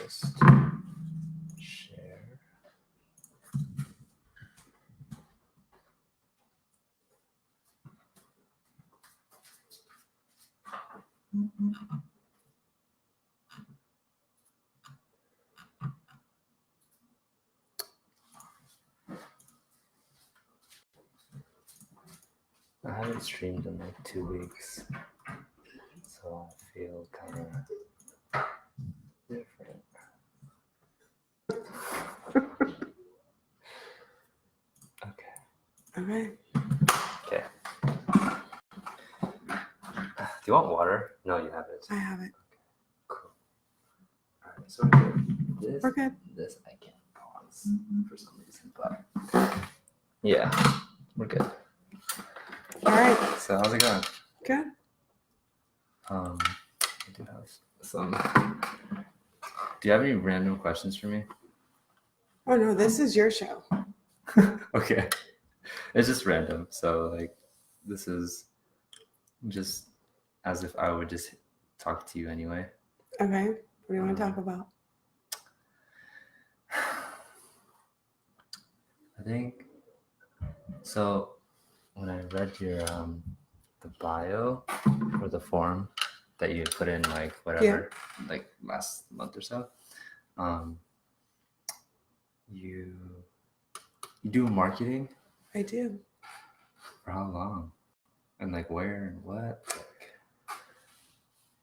just share. I haven't streamed in like 2 weeks, so I feel kind of different. Okay. Okay. Do you want water? No, you have it. I have it. Okay. Cool. All right, so we're good. We're good. This I can't pause for some reason, but yeah, we're good. All right. So how's it going? Good. I do have some. Do you have any random questions for me? Oh no, this is your show. Okay. It's just random. So like this is just as if I would just talk to you anyway. Okay. What do you want to talk about? I think so when I read your the bio or the form that you put in like whatever like last month or so, you do marketing? I do. For how long? And like where and what?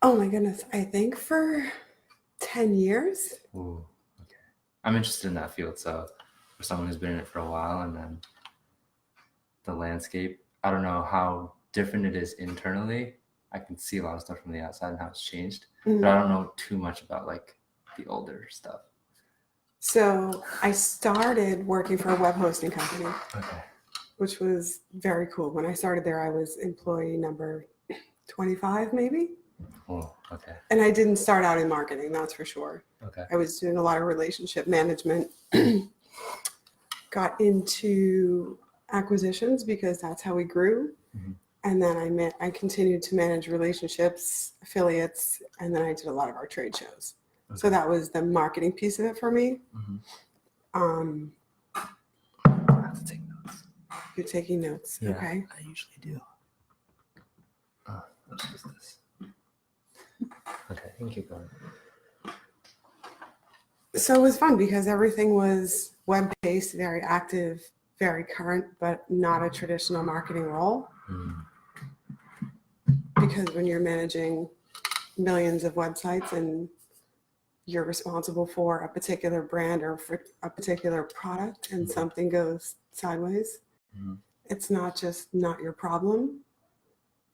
Oh my goodness. I think for 10 years. Ooh, okay. I'm interested in that field. So for someone who's been in it for a while and then the landscape, I don't know how different it is internally. I can see a lot of stuff from the outside and how it's changed, but I don't know too much about like the older stuff. So I started working for a web hosting company, which was very cool. When I started there, I was employee number 25, maybe. Oh, okay. And I didn't start out in marketing, that's for sure. Okay. I was doing a lot of relationship management. Got into acquisitions because that's how we grew. Mm-hmm. And then I continued to manage relationships, affiliates, and then I did a lot of our trade shows. Okay. So that was the marketing piece of it for me. Mm-hmm. I have to take notes. You're taking notes. Yeah, okay. I usually do. Let's use this. Okay, you can keep going. So it was fun because everything was web-based, very active, very current, but not a traditional marketing role. Mm. Because when you're managing millions of websites and you're responsible for a particular brand or for a particular product and something goes sideways, it's not just not your problem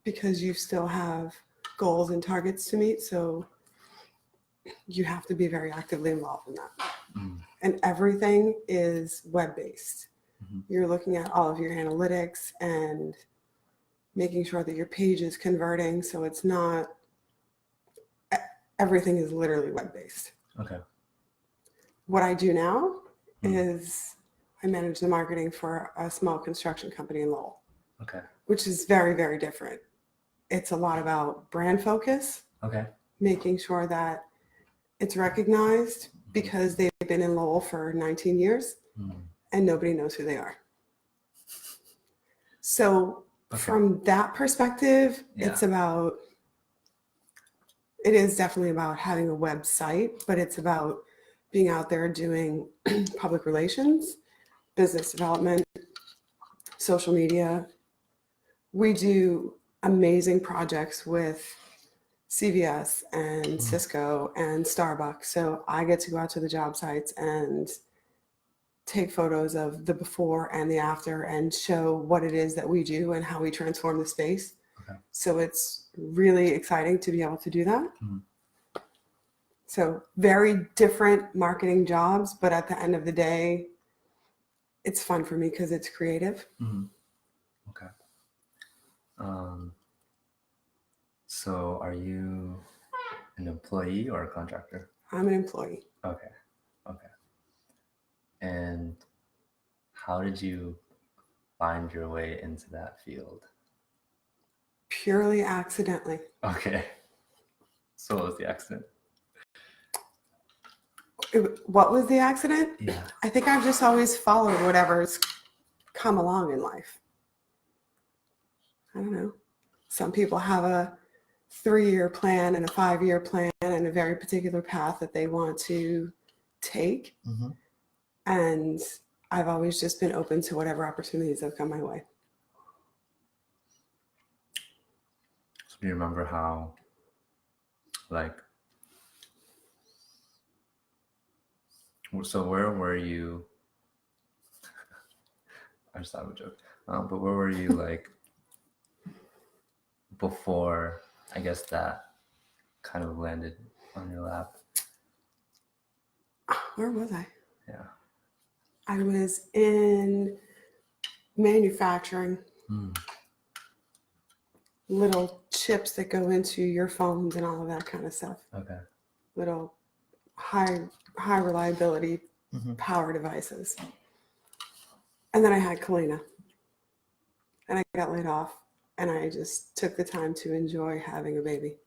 because you still have goals and targets to meet. So you have to be very actively involved in that. And everything is web-based. You're looking at all of your analytics and making sure that your page is converting. So it's not, everything is literally web-based. Okay. What I do now is I manage the marketing for a small construction company in Lowell. Okay. Which is very, very different. It's a lot about brand focus. Okay. Making sure that it's recognized because they've been in Lowell for 19 years and nobody knows who they are. So from that perspective, it is definitely about having a website, but it's about being out there doing public relations, business development, social media. We do amazing projects with CVS and Cisco and Starbucks. So I get to go out to the job sites and take photos of the before and the after and show what it is that we do and how we transform the space. Okay. So it's really exciting to be able to do that. So very different marketing jobs, but at the end of the day, it's fun for me because it's creative. Okay. So are you an employee or a contractor? I'm an employee. Okay. And how did you find your way into that field? Purely accidentally. Okay. So what was the accident? What was the accident? Yeah. I think I've just always followed whatever's come along in life. I don't know. Some people have a 3-year plan and a 5-year plan and a very particular path that they want to take. Mm-hmm. And I've always just been open to whatever opportunities have come my way. So do you remember how, like, so where were you? I just thought of a joke. But where were you, like, before, I guess, that kind of landed on your lap? Where was I? Yeah. I was in manufacturing. Little chips that go into your phones and all of that kind of stuff. Okay. Little high reliability power devices. And then I had Kalina. And I got laid off. And I just took the time to enjoy having a baby.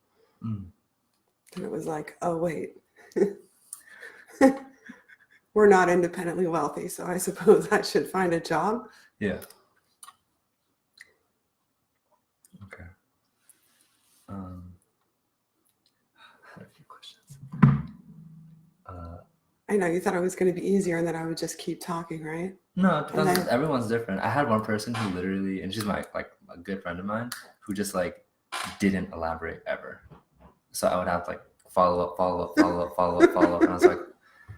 And it was like, oh, wait. We're not independently wealthy, so I suppose I should find a job. Yeah. Okay. I had a few questions. I know you thought it was going to be easier and that I would just keep talking, right? No, it depends. Everyone's different. I had one person who literally, and she's my a good friend of mine, who just like didn't elaborate ever. So I would have to like follow up, and I was like,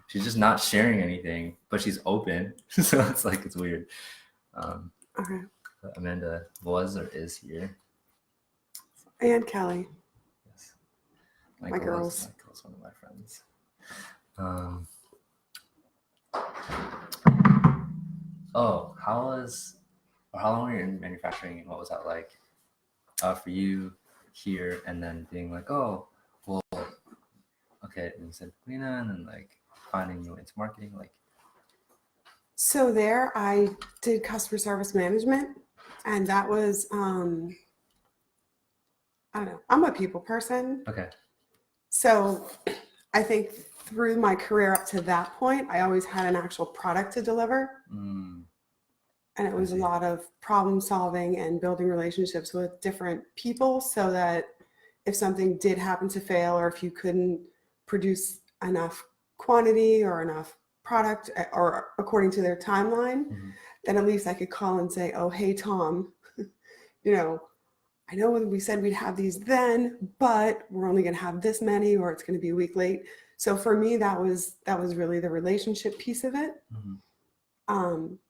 she's just not sharing anything, but she's open. So it's like it's weird. Okay. Amanda was or is here. And Kelly. Yes. My girls. Michael's one of my friends. Oh, how long were you in manufacturing and what was that like for you here and then being like, oh, well, okay, and you said Lena and then like finding you into marketing, like. So there I did customer service management and that was, I don't know, I'm a people person. Okay. So I think through my career up to that point, I always had an actual product to deliver. And it was a lot of problem solving and building relationships with different people so that if something did happen to fail or if you couldn't produce enough quantity or enough product or according to their timeline, then at least I could call and say, oh, hey, Tom, I know we said we'd have these then, but we're only going to have this many or it's going to be a week late. So for me, that was really the relationship piece of it.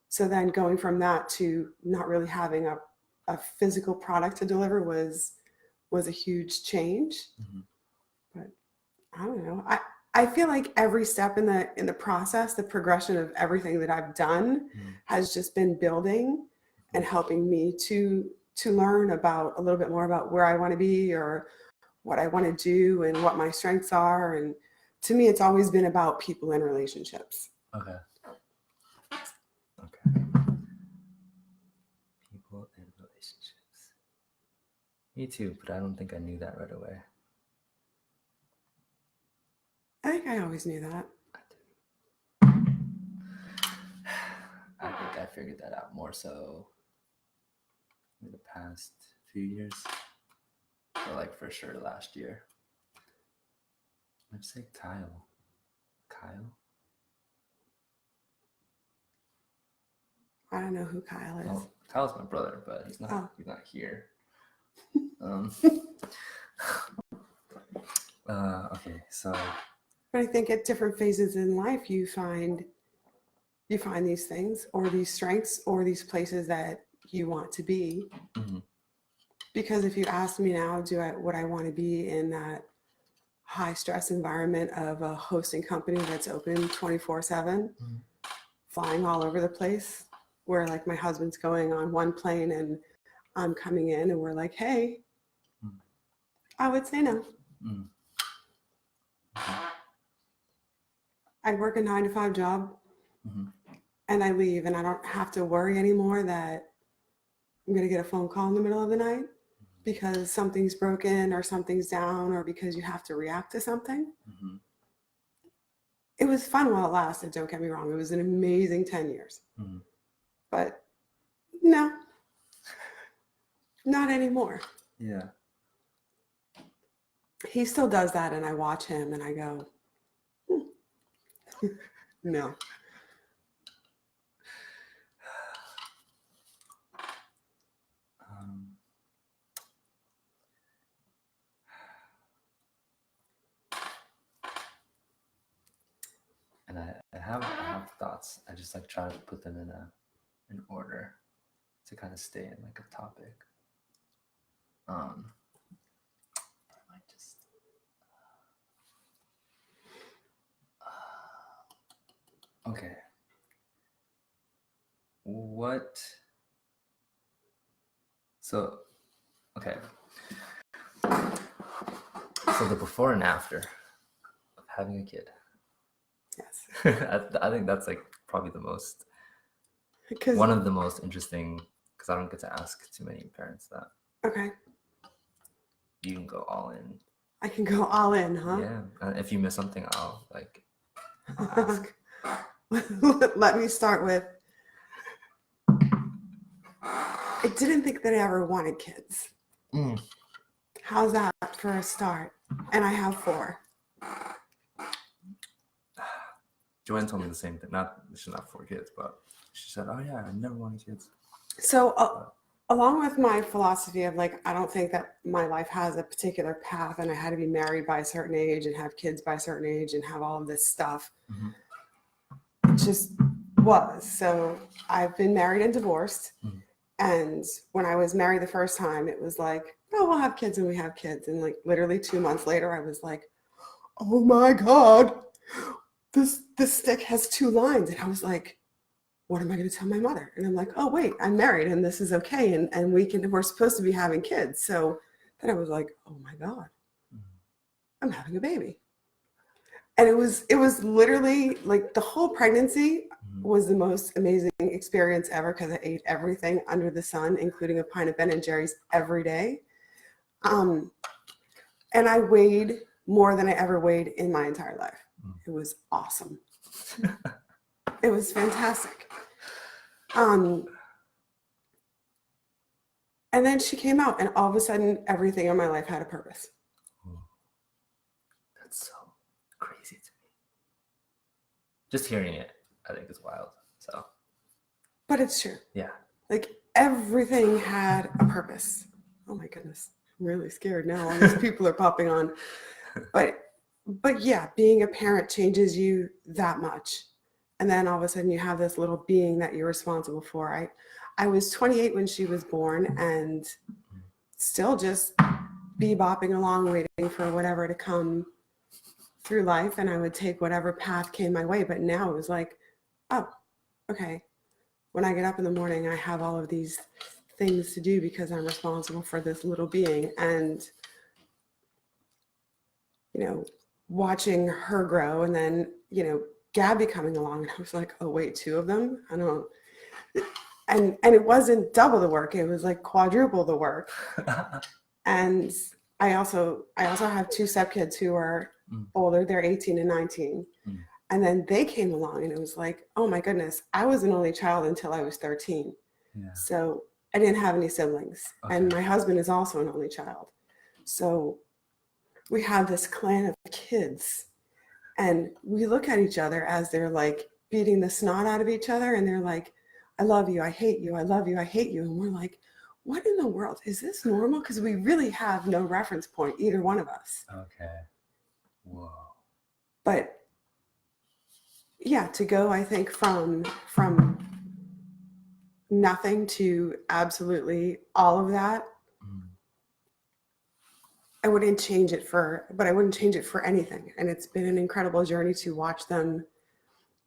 So then going from that to not really having a physical product to deliver was a huge change. But I don't know. I feel like every step in the process, the progression of everything that I've done has just been building and helping me to learn about a little bit more about where I want to be or what I want to do and what my strengths are. And to me, it's always been about people and relationships. Okay. People and relationships. Me too, but I don't think I knew that right away. I think I always knew that. I think I figured that out more so in the past few years. Or like for sure last year. I'd say Kyle. Kyle? I don't know who Kyle is. Oh, Kyle's my brother, but he's not here. Okay, so. But I think at different phases in life, you find these things or these strengths or these places that you want to be. Because if you ask me now, would I want to be in that high stress environment of a hosting company that's open 24/7, flying all over the place, where like my husband's going on one plane and I'm coming in and we're like, hey, I would say no. I work a 9-to-5 job and I leave and I don't have to worry anymore that I'm going to get a phone call in the middle of the night because something's broken or something's down or because you have to react to something. It was fun while it lasted, don't get me wrong. It was an amazing 10 years. Mm-hmm. But no, not anymore. Yeah. He still does that, and I watch him and I go, no. And I have thoughts. I just like try to put them in order to kind of stay in like a topic. I might just okay. What? So, okay. So the before and after of having a kid. Yes. I think that's like probably the most, Because one of the most interesting, because I don't get to ask too many parents that. okay, You can go all in. I can go all in, huh? Yeah. And if you miss something, I'll ask. Let me start with, I didn't think that I ever wanted kids. Mm. How's that for a start? And I have 4. Joanne told me the same thing. She's not 4 kids, but she said, "Oh yeah, I never wanted kids." So along with my philosophy of like, I don't think that my life has a particular path and I had to be married by a certain age and have kids by a certain age and have all of this stuff. Mm-hmm. It just was. So I've been married and divorced. Mm-hmm. And when I was married the first time, it was like, oh, we'll have kids and we have kids. And like literally 2 months later, I was like, oh my God, this stick has 2 lines. And I was like, what am I going to tell my mother? And I'm like, oh, wait, I'm married and this is okay. And we're supposed to be having kids. So then I was like, oh my God, I'm having a baby. And it was literally like the whole pregnancy was the most amazing experience ever because I ate everything under the sun, including a pint of Ben and Jerry's every day. And I weighed more than I ever weighed in my entire life. It was awesome. It was fantastic. And then she came out and all of a sudden everything in my life had a purpose. That's so crazy to me. Just hearing it, I think is wild. So. But it's true. Yeah. Like everything had a purpose. Oh my goodness. I'm really scared now. All these people are popping on. But yeah, being a parent changes you that much. And then all of a sudden you have this little being that you're responsible for. I was 28 when she was born and still just bebopping along, waiting for whatever to come through life. And I would take whatever path came my way. But now it was like, oh, okay. When I get up in the morning, I have all of these things to do because I'm responsible for this little being. And, you know, watching her grow and then, you know, Gabby coming along, and I was like, oh wait, 2 of them? I don't. And it wasn't double the work; it was like quadruple the work. And I also have 2 stepkids who are older; they're 18 and 19. And then they came along, and it was like, oh my goodness, I was an only child until I was 13. Yeah. So I didn't have any siblings, and my husband is also an only child. So we have this clan of kids. And we look at each other as they're like beating the snot out of each other. And they're like, I love you. I hate you. I love you. I hate you. And we're like, what in the world? Is this normal? Because we really have no reference point, either one of us. Okay. Whoa. But yeah, to go, I think, from nothing to absolutely all of that. I wouldn't change it for anything. And it's been an incredible journey to watch them.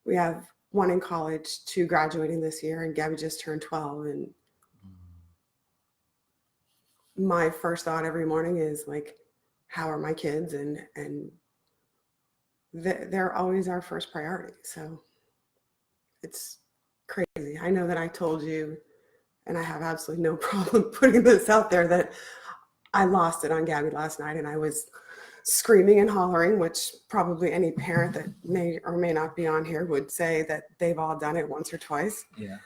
We have 1 in college, 2 graduating this year, and Gabby just turned 12. And my first thought every morning is like, how are my kids? And they're always our first priority. So it's crazy. I know that I told you, and I have absolutely no problem putting this out there, that I lost it on Gabby last night, and I was screaming and hollering, which probably any parent that may or may not be on here would say that they've all done it once or twice. Yeah.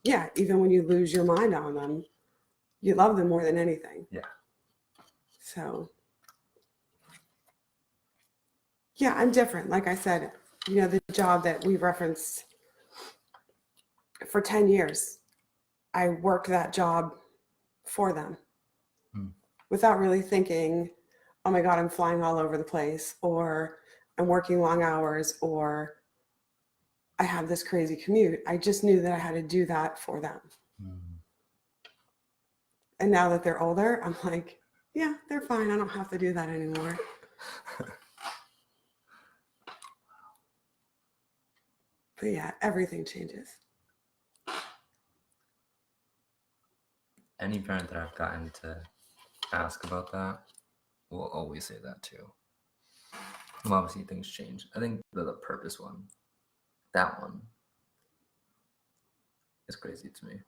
Yeah, even when you lose your mind on them, you love them more than anything. Yeah. So, yeah, I'm different. Like I said, the job that we referenced for 10 years, I worked that job for them without really thinking, oh my God, I'm flying all over the place, or I'm working long hours, or I have this crazy commute. I just knew that I had to do that for them. And now that they're older, I'm like, yeah, they're fine. I don't have to do that anymore. But yeah, everything changes. Any parent that I've gotten to ask about that will always say that too. Well, obviously things change. I think the purpose one, that one is crazy to me.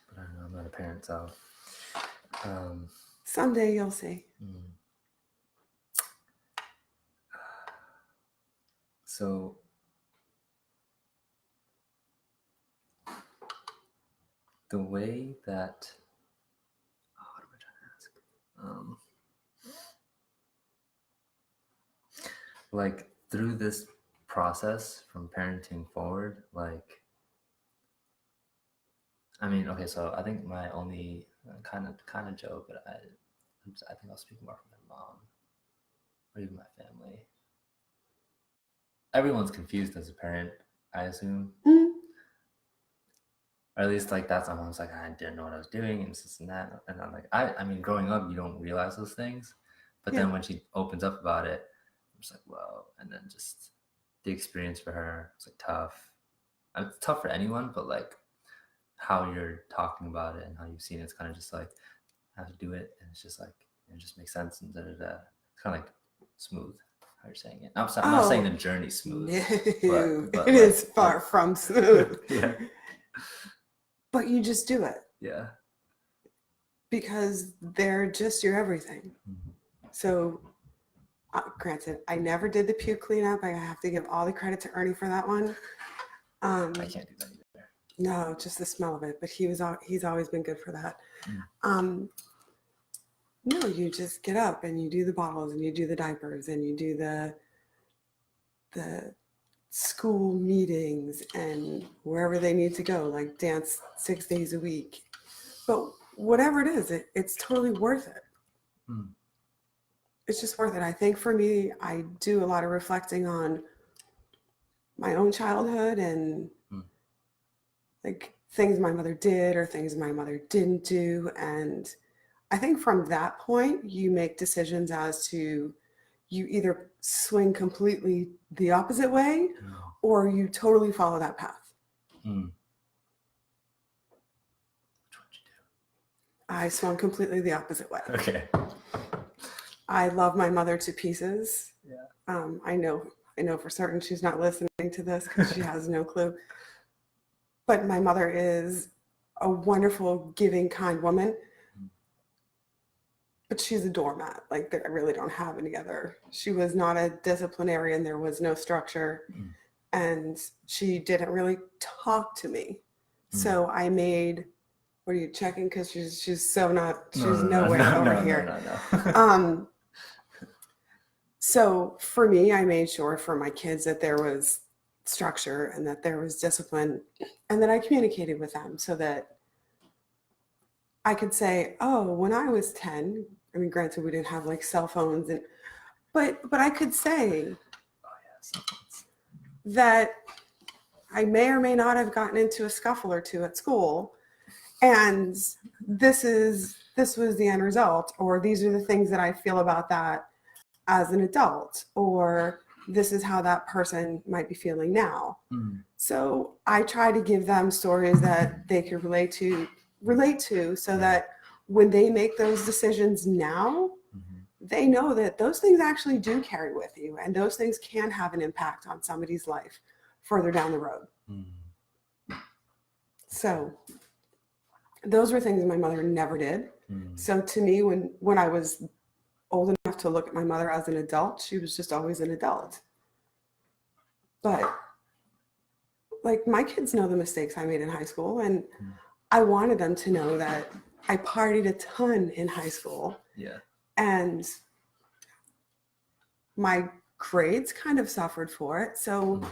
But I don't know, I'm not a parent, so someday you'll see. So the way that what am I trying to ask? Like through this process from parenting forward, like, I mean, okay, so I think my only kind of joke, but I think I'll speak more from my mom or even my family. Everyone's confused as a parent, I assume. Or at least like that's my mom's like, I didn't know what I was doing and this and that. And I'm like, I mean, growing up, you don't realize those things. But then when she opens up about it, I'm just like, whoa. And then just the experience for her, it's like tough. It's tough for anyone, but like how you're talking about it and how you've seen it, it's kind of just like, I have to do it. And it's just like, it just makes sense. And It's kind of like smooth. How you're saying it. I'm not saying the journey's smooth. No, but it is far from smooth. Yeah. But you just do it. Yeah. Because they're just your everything. So, granted, I never did the puke cleanup. I have to give all the credit to Ernie for that one. I can't do that either. No, just the smell of it. But he's always been good for that. No, you just get up and you do the bottles and you do the diapers and you do the school meetings and wherever they need to go, like dance 6 days a week. But whatever it is, it's totally worth it. It's just worth it. I think for me, I do a lot of reflecting on my own childhood and like things my mother did or things my mother didn't do. And I think from that point, you make decisions as to you either swing completely the opposite way or you totally follow that path. Which one did you do? I swung completely the opposite way. Okay. I love my mother to pieces. Yeah. I know for certain she's not listening to this because she has no clue. But my mother is a wonderful, giving, kind woman. But she's a doormat. Like, I really don't have any other. She was not a disciplinarian. There was no structure. And she didn't really talk to me. So I made, what are you checking? Because she's nowhere over here. No. So for me, I made sure for my kids that there was structure and that there was discipline and that I communicated with them so that I could say, oh, when I was 10, I mean, granted, we didn't have like cell phones, but I could say that I may or may not have gotten into a scuffle or two at school, and this was the end result, or these are the things that I feel about that as an adult, or this is how that person might be feeling now. So I try to give them stories that they can relate to so that when they make those decisions now, they know that those things actually do carry with you and those things can have an impact on somebody's life further down the road. So those were things my mother never did. So to me, when I was old enough to look at my mother as an adult, she was just always an adult. But like my kids know the mistakes I made in high school, and I wanted them to know that I partied a ton in high school. Yeah. And my grades kind of suffered for it. So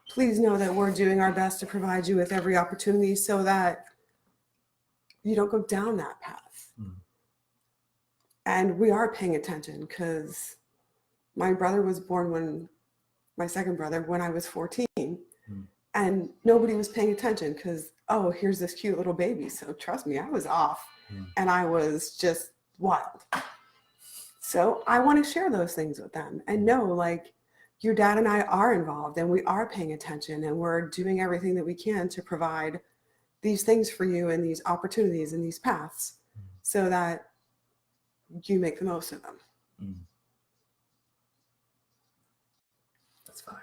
please know that we're doing our best to provide you with every opportunity so that you don't go down that path. And we are paying attention because my brother was born my second brother, when I was 14. And nobody was paying attention because, oh, here's this cute little baby. So trust me, I was off and I was just wild. So I want to share those things with them and know, like, your dad and I are involved and we are paying attention and we're doing everything that we can to provide these things for you and these opportunities and these paths so that you make the most of them. That's fire.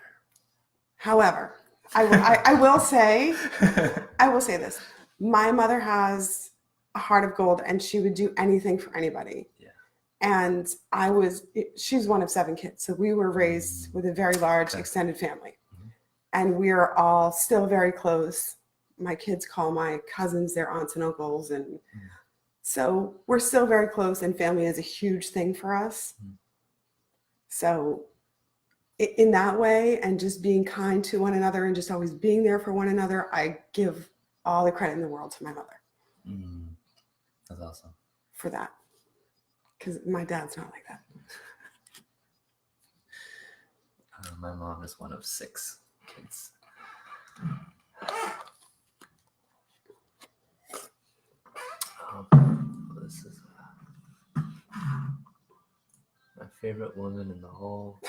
However, I will say this. My mother has a heart of gold and she would do anything for anybody. Yeah. And she's one of 7 kids. So we were raised with a very large extended family. And we are all still very close. My kids call my cousins their aunts and uncles. And so we're still very close, and family is a huge thing for us. So in that way, and just being kind to one another and just always being there for one another, I give all the credit in the world to my mother. That's awesome. For that. Because my dad's not like that. My mom is one of 6 kids. This is my favorite woman in the whole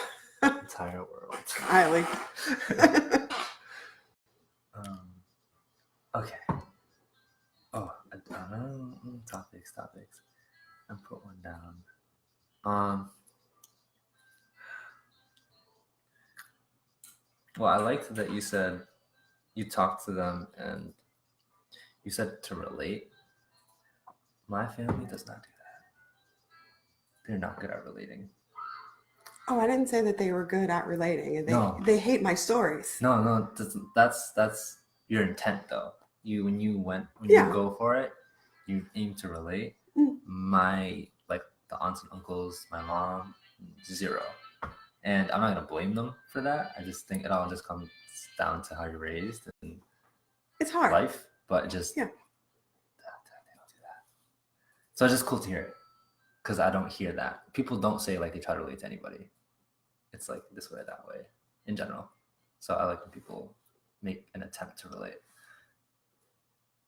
entire world. Kylie. Okay. Oh, topics. I put one down. Well, I liked that you said you talked to them and you said to relate. My family does not do that. They're not good at relating. Oh, I didn't say that they were good at relating, and they hate my stories. No, that's your intent though. When you go for it, you aim to relate. My the aunts and uncles, my mom, 0. And I'm not gonna blame them for that. I just think it all just comes down to how you're raised and it's hard life, but just they don't do that. So it's just cool to hear it because I don't hear that. People don't say like they try to relate to anybody. It's like this way or that way in general. So I like when people make an attempt to relate.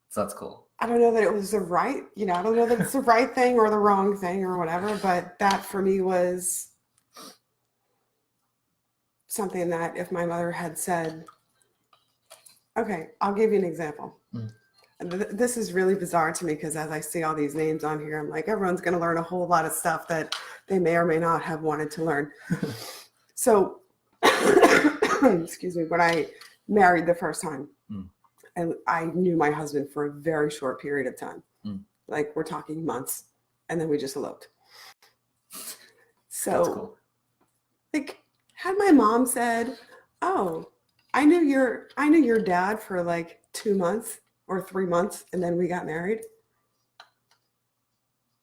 So that's cool. I don't know that it was I don't know that it's the right thing or the wrong thing or whatever, but that for me was something that if my mother had said, okay, I'll give you an example. This is really bizarre to me because as I see all these names on here, I'm like, everyone's going to learn a whole lot of stuff that they may or may not have wanted to learn. So, excuse me, when I married the first time, and I knew my husband for a very short period of time, like we're talking months, and then we just eloped. So, that's cool. Like, had my mom said, "Oh, I knew your dad for like 2 months or 3 months, and then we got married,"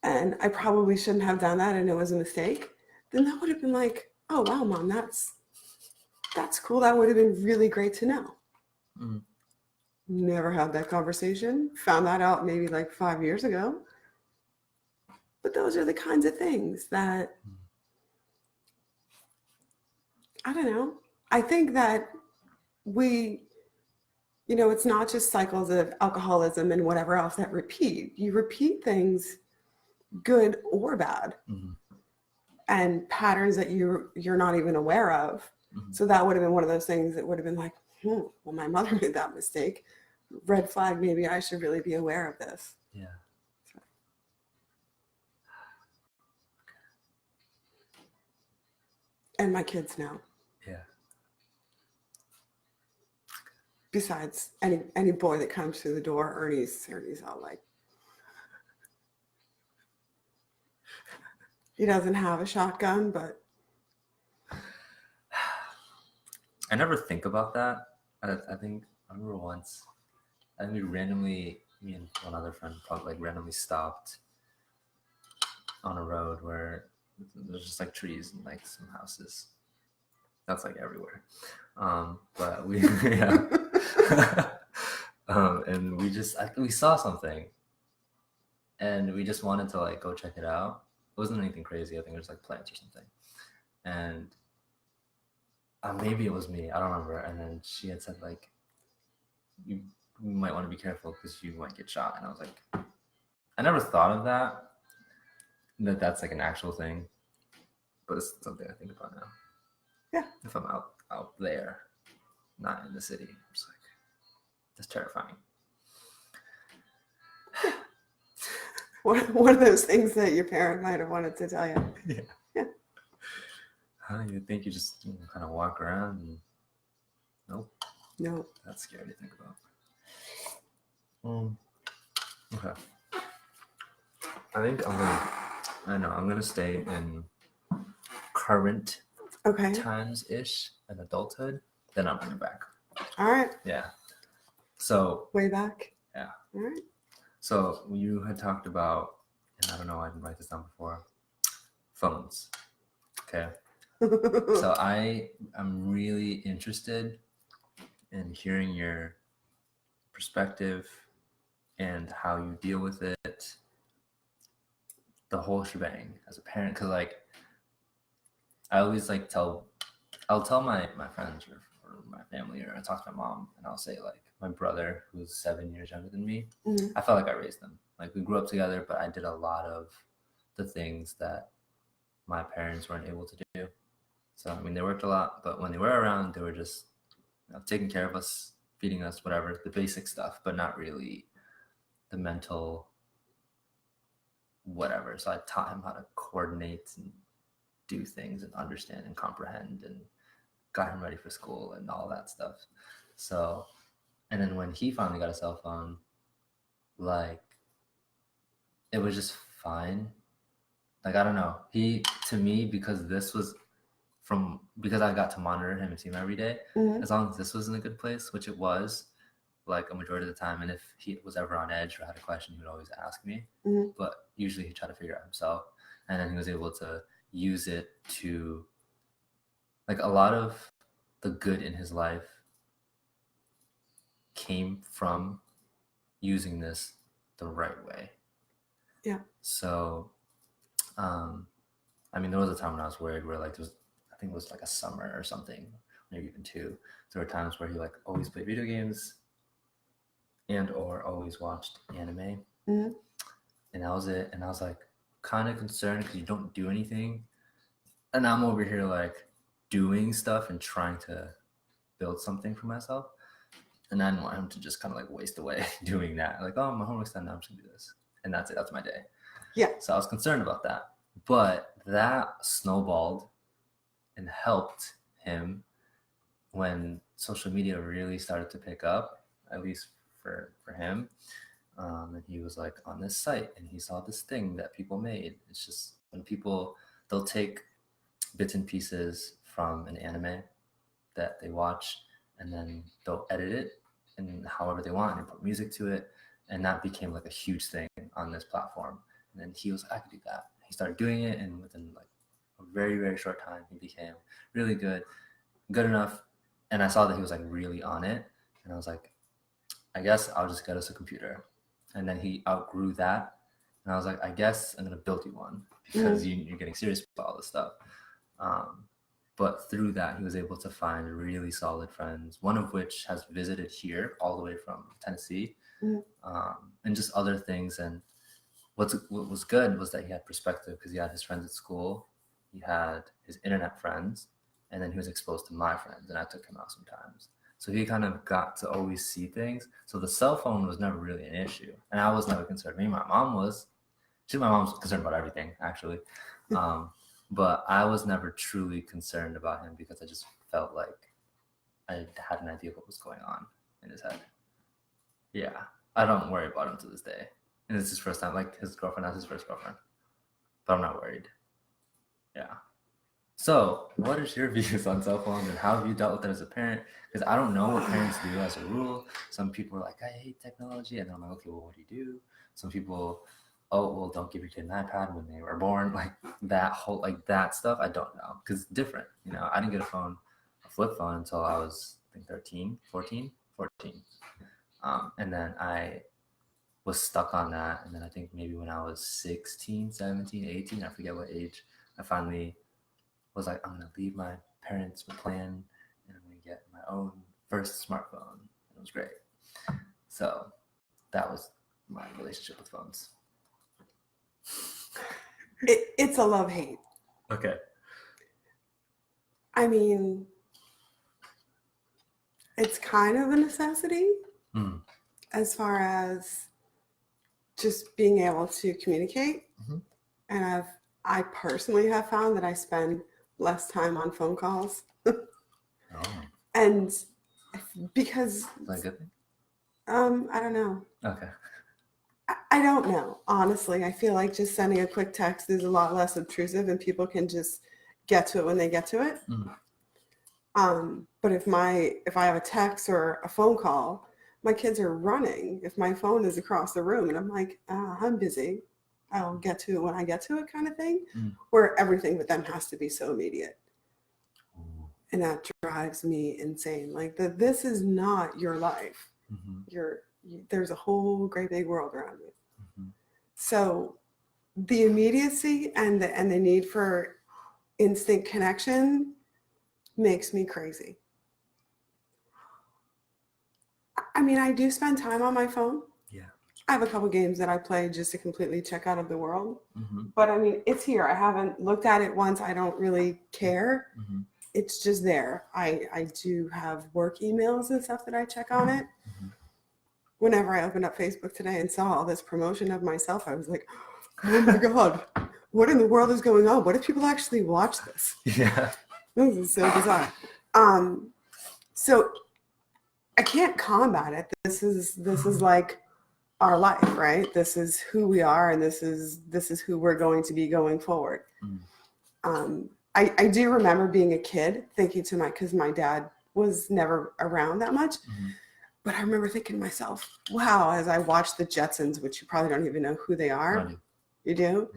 and I probably shouldn't have done that, and it was a mistake, then that would have been like, "Oh wow, Mom, that's cool. That would have been really great to know." Never had that conversation. Found that out maybe like 5 years ago. But those are the kinds of things that, I don't know. I think that it's not just cycles of alcoholism and whatever else that repeat. You repeat things, good or bad, and patterns that you're not even aware of. So that would have been one of those things that would have been like, well, my mother made that mistake. Red flag, maybe I should really be aware of this. Yeah. And my kids know. Yeah. Besides any boy that comes through the door, Ernie's all like, He doesn't have a shotgun, but I never think about that. I think I remember once. I think me and one other friend probably like randomly stopped on a road where there's just like trees and like some houses. That's like everywhere. But we yeah. And we saw something, and we just wanted to like go check it out. It wasn't anything crazy. I think it was like plants or something. And maybe it was me. I don't remember. And then she had said like, you might want to be careful because you might get shot. And I was like, I never thought of that. That's like an actual thing, but it's something I think about now. Yeah. If I'm out there, not in the city, it's like that's terrifying. one of those things that your parent might have wanted to tell you. Yeah. Yeah. You think you just kind of walk around and nope. No. That's scary to think about. Okay. I think I'm gonna stay in current times ish and adulthood. Then I'll bring it back. All right. Yeah. So way back. Yeah. All right. So you had talked about, and I don't know, I didn't write this down before, phones. Okay. So I'm really interested in hearing your perspective and how you deal with it, the whole shebang as a parent. Because like I always like I'll tell my friends or my family, or I talk to my mom, and I'll say like my brother, who's 7 years younger than me, I felt like I raised them. Like we grew up together, but I did a lot of the things that my parents weren't able to do. So I mean, they worked a lot, but when they were around, they were just taking care of us, feeding us, whatever, the basic stuff, but not really the mental whatever. So I taught him how to coordinate and do things and understand and comprehend, and got him ready for school and all that stuff. So, and then when he finally got a cell phone, like it was just fine. Like, I don't know. To me, because I got to monitor him and see him every day, as long as this was in a good place, which it was, like a majority of the time. And if he was ever on edge or had a question, he would always ask me. But usually he'd try to figure it out himself. And then he was able to use it to, like, a lot of the good in his life came from using this the right way. Yeah. So, I mean, there was a time when I was worried where like I think it was like a summer or something, maybe even 2. There were times where he like always played video games and or always watched anime. And that was it. And I was like kind of concerned because you don't do anything. And I'm over here like doing stuff and trying to build something for myself. And I didn't want him to just kind of like waste away doing that. Like, oh, my homework's done now, I'm just gonna do this. And that's it. That's my day. Yeah. So I was concerned about that. But that snowballed and helped him when social media really started to pick up, at least for him. And he was like on this site and he saw this thing that people made. It's just when they'll take bits and pieces from an anime that they watch, and then they'll edit it and however they want and put music to it. And that became like a huge thing on this platform. And then he was like, I could do that. He started doing it, and within like a very, very short time, he became really good enough. And I saw that he was like really on it. And I was like, I guess I'll just get us a computer. And then he outgrew that. And I was like, I guess I'm going to build you one because you're getting serious about all this stuff. But through that, he was able to find really solid friends, one of which has visited here all the way from Tennessee, and just other things. And what was good was that he had perspective because he had his friends at school, he had his internet friends, and then he was exposed to my friends, and I took him out sometimes. So he kind of got to always see things. So the cell phone was never really an issue, and I was never concerned. My mom was. My mom was concerned about everything, actually. But I was never truly concerned about him because I just felt like I had an idea of what was going on in his head. Yeah, I don't worry about him to this day. And it's his first time, like his girlfriend has his first girlfriend. But I'm not worried. Yeah. So, what is your views on cell phones and how have you dealt with it as a parent? Because I don't know what parents do as a rule. Some people are like, I hate technology. And then I'm like, okay, well, what do you do? Some people, oh, well, don't give your kid an iPad when they were born. Like that stuff, I don't know. Because it's different. You know, I didn't get a flip phone until I was, I think, 13, 14. And then I was stuck on that. And then I think maybe when I was 16, 17, 18, I forget what age, I finally was like, I'm gonna leave my parents' plan and I'm gonna get my own first smartphone. It was great. So that was my relationship with phones. It's a love-hate. Okay. I mean, it's kind of a necessity as far as just being able to communicate. Mm-hmm. And I personally have found that I spend less time on phone calls. Oh. And because Is that a good thing? I don't know. Okay. I don't know. Honestly, I feel like just sending a quick text is a lot less obtrusive and people can just get to it when they get to it. But if I have a text or a phone call, my kids are running. If my phone is across the room and I'm like, I'm busy, I'll get to it when I get to it, kind of thing, where everything with them has to be so immediate. And that drives me insane. Like this is not your life. There's a whole great big world around you. So the immediacy and the need for instant connection makes me crazy. I mean, I do spend time on my phone. Yeah. I have a couple games that I play just to completely check out of the world. But I mean, it's here. I haven't looked at it once. I don't really care. It's just there. I do have work emails and stuff that I check on it. Whenever I opened up Facebook today and saw all this promotion of myself, I was like, oh my God, what in the world is going on? What if people actually watch this? Yeah. This is so bizarre. So I can't combat it. This is like our life, right? This is who we are, and this is who we're going to be going forward. I do remember being a kid thinking to because my dad was never around that much, but I remember thinking to myself, wow, as I watched the Jetsons, which you probably don't even know who they are. You do?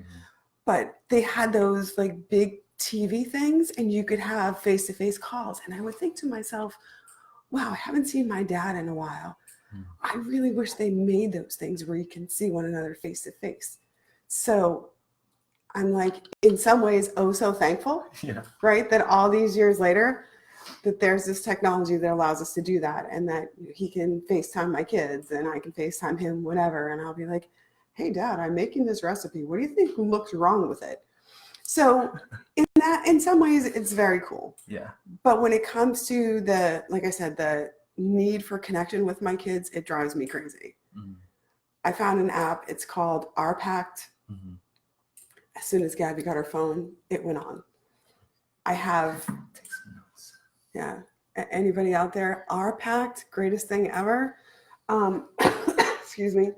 But they had those like big TV things and you could have face-to-face calls. And I would think to myself, wow, I haven't seen my dad in a while. I really wish they made those things where you can see one another face to face. So I'm like, in some ways, oh, so thankful, right? That all these years later, that there's this technology that allows us to do that and that he can FaceTime my kids and I can FaceTime him whenever. And I'll be like, hey, Dad, I'm making this recipe. What do you think looks wrong with it? So in some ways, it's very cool. Yeah. But when it comes to like I said, the need for connection with my kids, it drives me crazy. I found an app. It's called RPact. As soon as Gabby got her phone, it went on. I have, yeah. Anybody out there? RPact, greatest thing ever. Excuse me.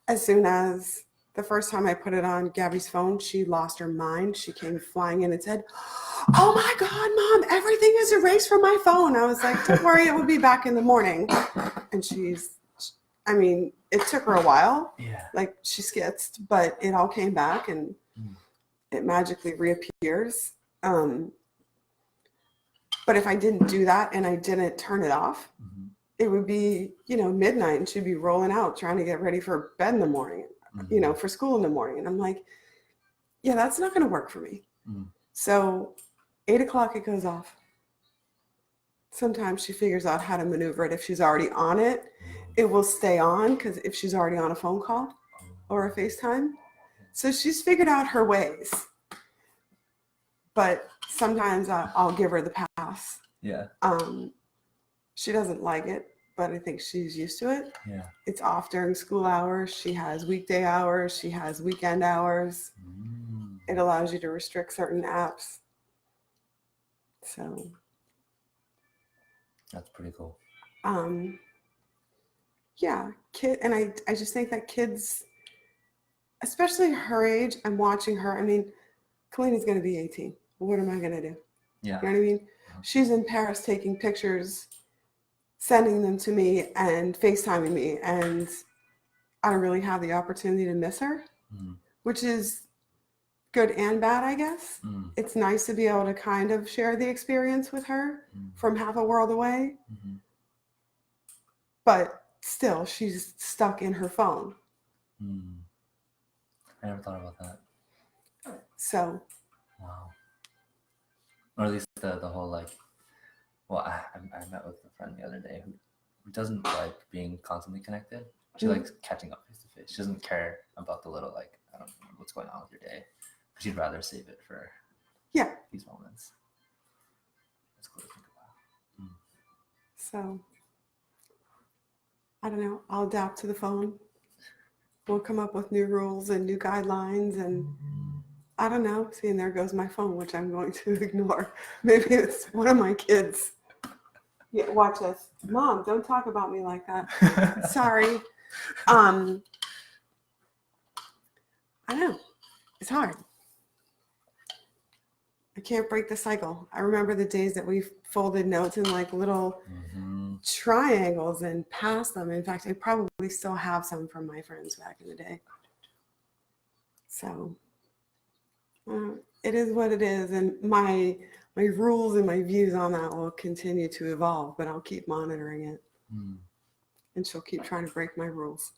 As soon as the first time I put it on Gabby's phone, she lost her mind. She came flying in and said, oh my God, Mom, everything is erased from my phone. I was like, don't worry, it will be back in the morning. And it took her a while. Yeah. Like she skitzed, but it all came back and it magically reappears. But if I didn't do that and I didn't turn it off, it would be, midnight and she'd be rolling out trying to get ready for bed in the morning, for school in the morning. And I'm like, yeah, that's not going to work for me. So 8:00, it goes off. Sometimes she figures out how to maneuver it. If she's already on it, it will stay on because if she's already on a phone call or a FaceTime. So she's figured out her ways. But sometimes I'll give her the pass. Yeah. She doesn't like it, but I think she's used to it. Yeah. It's off during school hours. She has weekday hours. She has weekend hours. It allows you to restrict certain apps. So. That's pretty cool. Yeah, and I just think that kids, especially her age, I'm watching her. I mean, Kalina's going to be 18. What am I going to do? Yeah. You know what I mean? She's in Paris taking pictures, sending them to me and FaceTiming me. And I don't really have the opportunity to miss her, which is good and bad, I guess. It's nice to be able to kind of share the experience with her from half a world away. But still, she's stuck in her phone. I never thought about that. So. Wow. Or at least the whole like, well, I met with a friend the other day who doesn't like being constantly connected. She likes catching up face to face. She doesn't care about the little like, I don't know what's going on with your day. She'd rather save it for these moments. That's cool to think about. So, I don't know. I'll adapt to the phone. We'll come up with new rules and new guidelines, and I don't know. See, and there goes my phone, which I'm going to ignore. Maybe it's one of my kids. Yeah, watch this. Mom, don't talk about me like that. Sorry. I know. It's hard. I can't break the cycle. I remember the days that we folded notes in like little triangles and passed them. In fact, I probably still have some from my friends back in the day. So it is what it is. And my rules and my views on that will continue to evolve, but I'll keep monitoring it. And she'll keep trying to break my rules.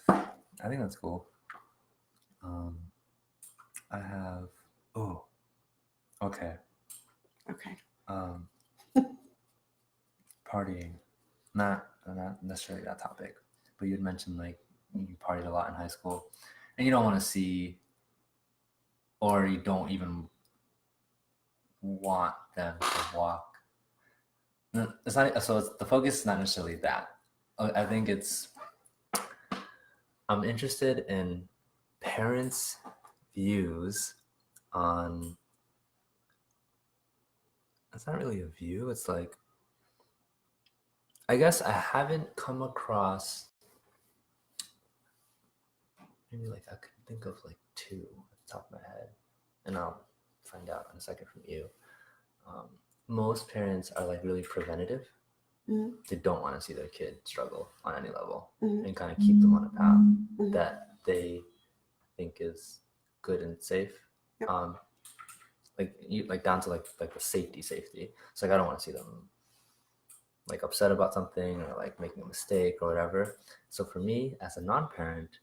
I think that's cool. I have. Oh. Okay. Okay. Partying, not necessarily that topic, but you'd mentioned like you partied a lot in high school, and you don't want to see, or you don't even want them to walk. It's not. So the focus is not necessarily that. I think it's. I'm interested in parents' views on. It's not really a view. It's like. I guess I haven't come across. Maybe like I could think of like two at the top of my head, and I'll find out in a second from you. Most parents are like really preventative. They don't want to see their kid struggle on any level and kind of keep them on a path that they think is good and safe. Like down to like the safety. It's like I don't want to see them like upset about something or like making a mistake or whatever. So for me as a non-parent,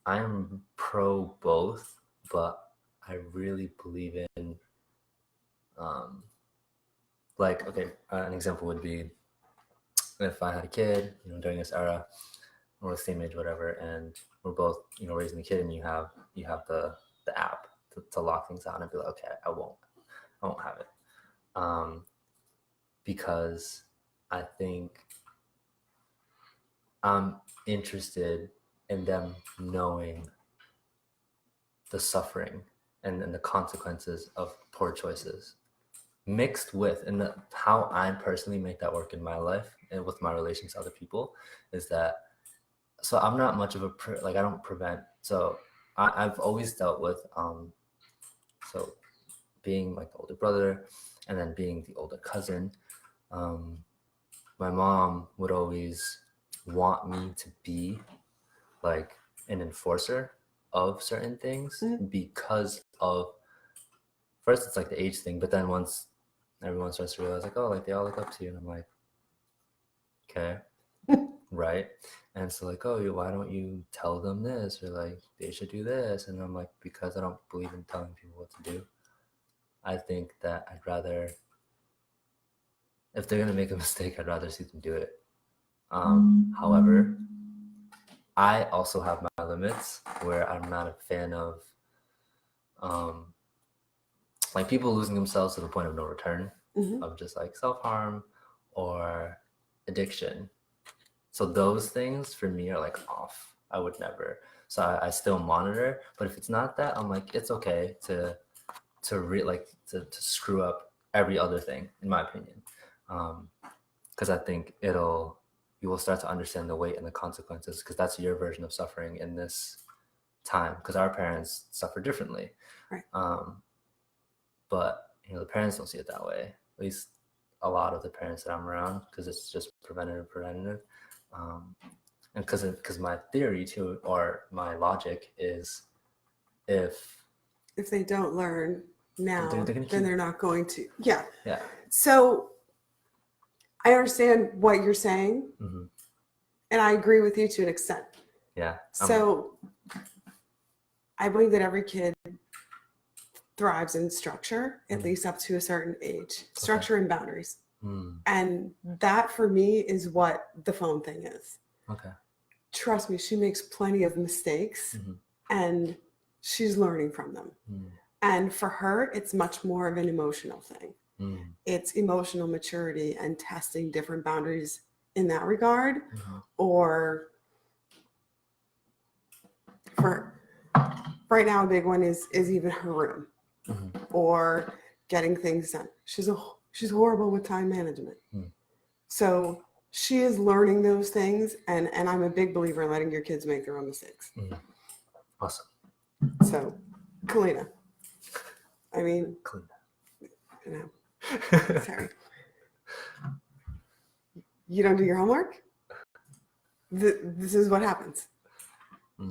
I am pro both, but I really believe in an example would be if I had a kid, during this era, we're the same age, whatever, and we're both, raising the kid, and you have the app to lock things out, and I'd be like, okay, I won't have it, because I think I'm interested in them knowing the suffering and the consequences of poor choices, mixed with, and how I personally make that work in my life and with my relations to other people is that, so I'm not much of I don't prevent. So I've always dealt with, so being like the older brother and then being the older cousin, my mom would always want me to be like an enforcer of certain things because of, first it's like the age thing, but then once everyone starts to realize like, oh, like they all look up to you, and I'm like, okay, right? And so like, oh, why don't you tell them this, or like they should do this? And I'm like, because I don't believe in telling people what to do. I think that I'd rather, if they're gonna make a mistake, I'd rather see them do it. However, I also have my limits where I'm not a fan of like people losing themselves to the point of no return, of just like self-harm or addiction. So those things for me are like off. I would never. So I still monitor, but if it's not that, I'm like, it's okay to screw up every other thing, in my opinion, because I think you will start to understand the weight and the consequences, because that's your version of suffering in this time because our parents suffer differently. Right. But the parents don't see it that way. At least a lot of the parents that I'm around, because it's just preventative. And because my theory too, or my logic is, if they don't learn now, then they're not going to. Yeah. Yeah. So I understand what you're saying, Mm-hmm. and I agree with you to an extent. Yeah. So I believe that every kid thrives in structure, at least up to a certain age, structure and boundaries. And that for me is what the phone thing is. Okay. Trust me, she makes plenty of mistakes and she's learning from them. And for her, it's much more of an emotional thing. It's emotional maturity and testing different boundaries in that regard. Or for right now, a big one is even her room or getting things done. She's horrible with time management. So she is learning those things, and I'm a big believer in letting your kids make their own mistakes. Awesome. So, Kalina. I mean, sorry. You don't do your homework? This is what happens.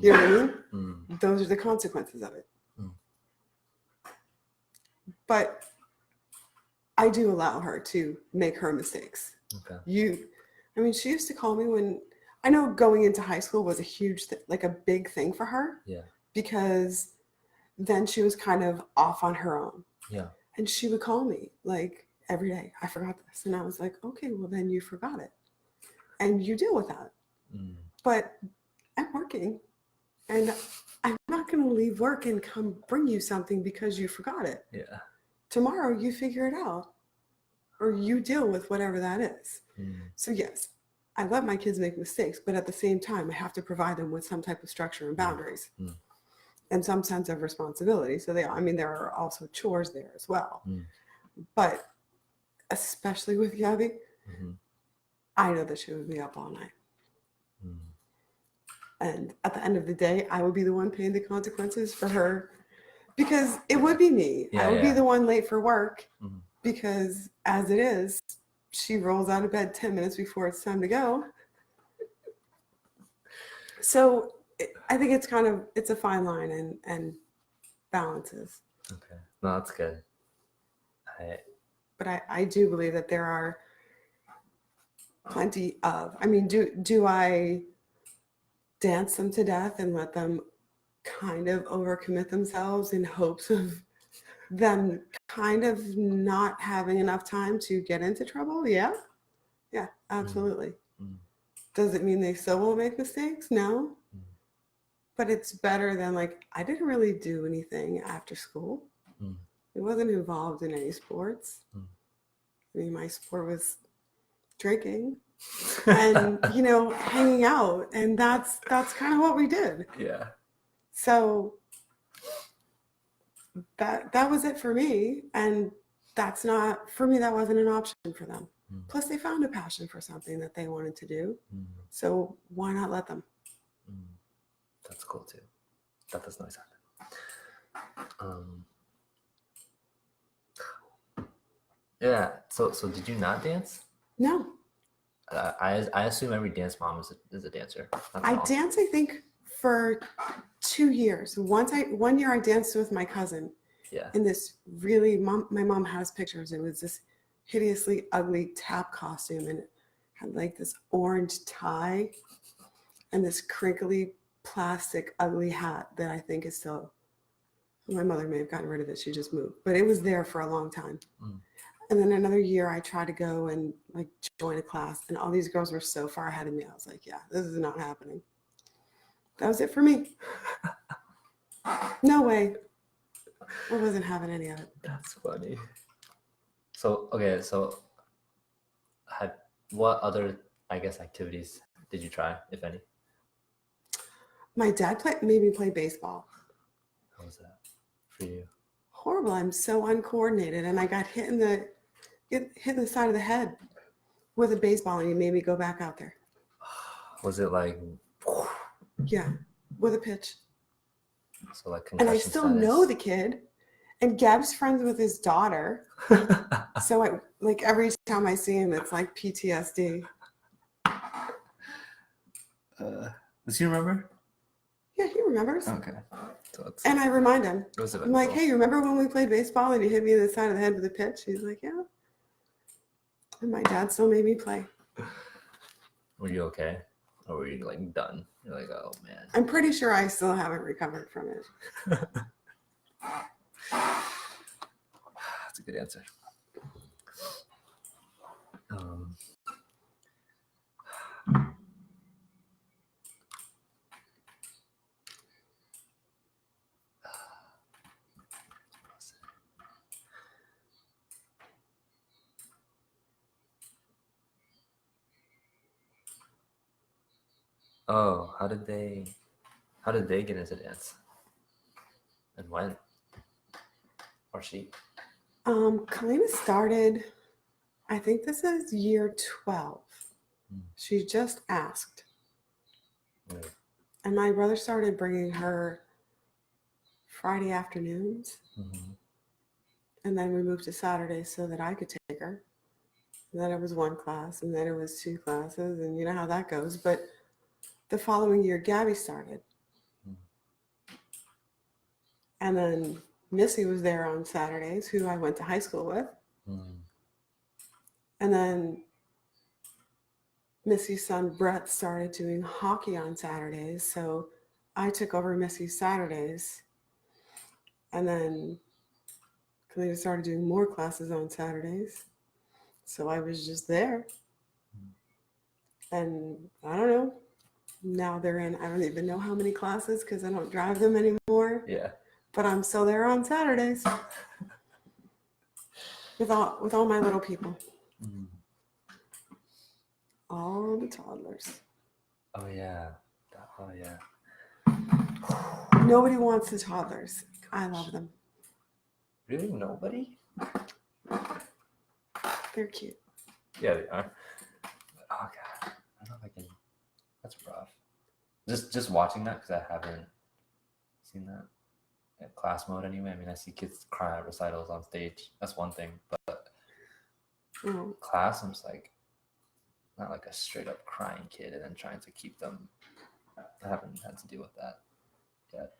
You know what I mean? Those are the consequences of it. But I do allow her to make her mistakes. Okay. She used to call me when, I know going into high school was a huge like a big thing for her. Yeah. Because then she was kind of off on her own. Yeah. And she would call me like every day. I forgot this. And I was like, okay, well then you forgot it. And you deal with that. But I'm working. And I'm not going to leave work and come bring you something because you forgot it. Yeah. Tomorrow you figure it out. Or you deal with whatever that is. So yes, I let my kids make mistakes. But at the same time, I have to provide them with some type of structure and boundaries. And some sense of responsibility. So there are also chores there as well. But especially with Gabby, I know that she would be up all night. And at the end of the day, I would be the one paying the consequences for her because it would be me. I would be the one late for work because as it is, she rolls out of bed 10 minutes before it's time to go. So I think it's a fine line and balances. Okay. No, that's good. But I do believe that there are plenty of, do I dance them to death and let them kind of overcommit themselves in hopes of them kind of not having enough time to get into trouble? Yeah, absolutely. Does it mean they still won't make mistakes? No. But it's better than like, I didn't really do anything after school. I wasn't involved in any sports. My sport was drinking and, hanging out. And that's kind of what we did. Yeah. So that was it for me. And that's not, for me, that wasn't an option for them. Plus they found a passion for something that they wanted to do. So why not let them? That's cool too. That does nice happen. Yeah. So did you not dance? No. I assume every dance mom is a dancer. I danced, I think, for 2 years. 1 year I danced with my cousin. Yeah. In this really, my mom has pictures. It was this hideously ugly tap costume, and it had like this orange tie and this crinkly plastic ugly hat that I think is still, my mother may have gotten rid of it. She just moved, but it was there for a long time. And then another year I tried to go and like join a class, and all these girls were so far ahead of me. I was like, yeah, this is not happening. That was it for me. No way. I wasn't having any of it. That's funny. So, okay, what other, I guess, activities did you try, if any? My dad made me play baseball. How was that for you? Horrible. I'm so uncoordinated, and I got hit in the side of the head with a baseball, and he made me go back out there. Was it like? Yeah, with a pitch. So like And I concussion still know the status. kid. And Gab's friends with his daughter. So I like every time I see him, it's like PTSD. Does he remember? Yeah, he remembers. Okay. So it's, And I remind him. it was I'm like, eventful. hey, you remember when we played baseball and you hit me in the side of the head with a pitch? He's like, yeah. And my dad still made me play. Were you okay? Or were you like done? You're like, oh man. I'm pretty sure I still haven't recovered from it. That's a good answer. Oh, how did they get into dance? And when? Or she? Kalina started, I think this is year 12. She just asked. Mm. And my brother started bringing her Friday afternoons. Mm-hmm. And then we moved to Saturdays so that I could take her. And then it was one class, and then it was 2 classes, and you know how that goes. But the following year, Gabby started. Mm. And then Missy was there on Saturdays, who I went to high school with. Mm. And then Missy's son, Brett, started doing hockey on Saturdays. So I took over Missy's Saturdays. And then Kalina started doing more classes on Saturdays. So I was just there. And I don't know. Now they're in, I don't even know how many classes because I don't drive them anymore. Yeah. But I'm still there on Saturdays with all my little people. Mm. All the toddlers. Oh yeah. Oh yeah. Nobody wants the toddlers. I love them. Really? Nobody? They're cute. Yeah, they are. Oh god. I don't know if I can. That's rough. Just watching that because I haven't seen that in class mode anyway. I mean, I see kids cry at recitals on stage. That's one thing, but class, I'm just like, not like a straight up crying kid and then trying to keep them. I haven't had to deal with that yet.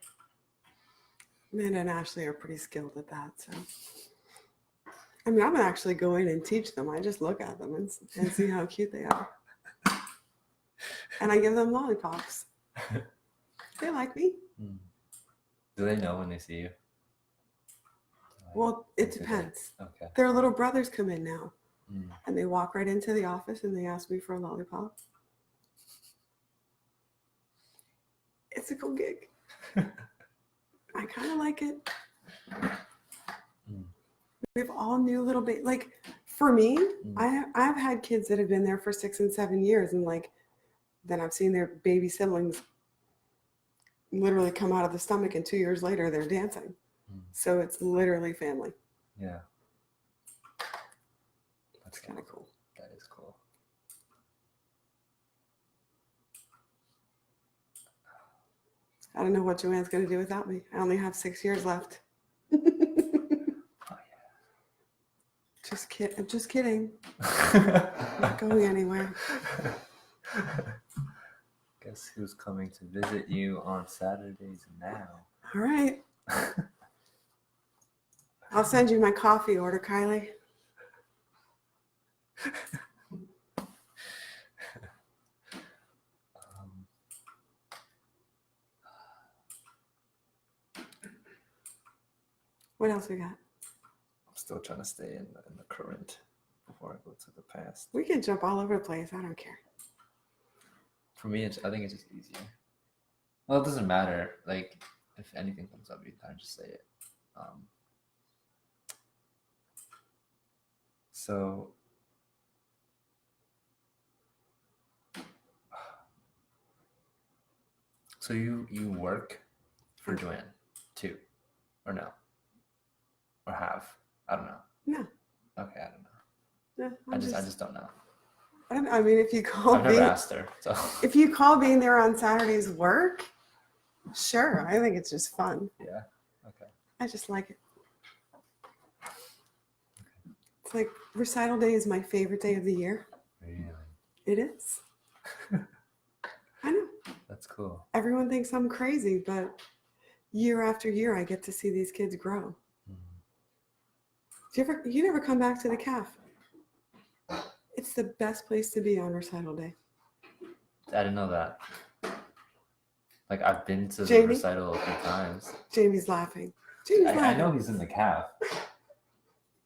Amanda and Ashley are pretty skilled at that. So, I mean, I'm actually go in and teach them. I just look at them and see how cute they are. And I give them lollipops. They like me. Mm. Do they know when they see you? Well, it depends. Okay. Their little brothers come in now. Mm. And they walk right into the office and they ask me for a lollipop. It's a cool gig. I kind of like it. Mm. We have all new little babies. Like for me, I've had kids that have been there for 6 and 7 years, and like then I've seen their baby siblings literally come out of the stomach, and 2 years later they're dancing. So it's literally family. Yeah. That's kind of cool. That is cool. I don't know what Joanne's going to do without me. I only have 6 years left. Oh yeah. Just kidding. Not going anywhere. Guess who's coming to visit you on Saturdays now? All right. I'll send you my coffee order, Kylie. What else we got? I'm still trying to stay in the current before I go to the past. We can jump all over the place. I don't care. For me, I think it's just easier. Well, it doesn't matter. Like, if anything comes up, you can kind of just say it. So you work for Joanne too, or no, or have? I don't know. No. Okay, I don't know. No, I just don't know. I mean, if you call I've never asked her. So if you call being there on Saturdays work, Sure, I think it's just fun. Yeah. Okay. I just like it. It's like recital day is my favorite day of the year. Really? It is. I know. That's cool. Everyone thinks I'm crazy, but year after year, I get to see these kids grow. You never come back to the CAF? It's the best place to be on recital day. I didn't know that. Like, I've been to the Jamie? recital a few times. Jamie's laughing. Jamie's laughing. I know he's in the calf.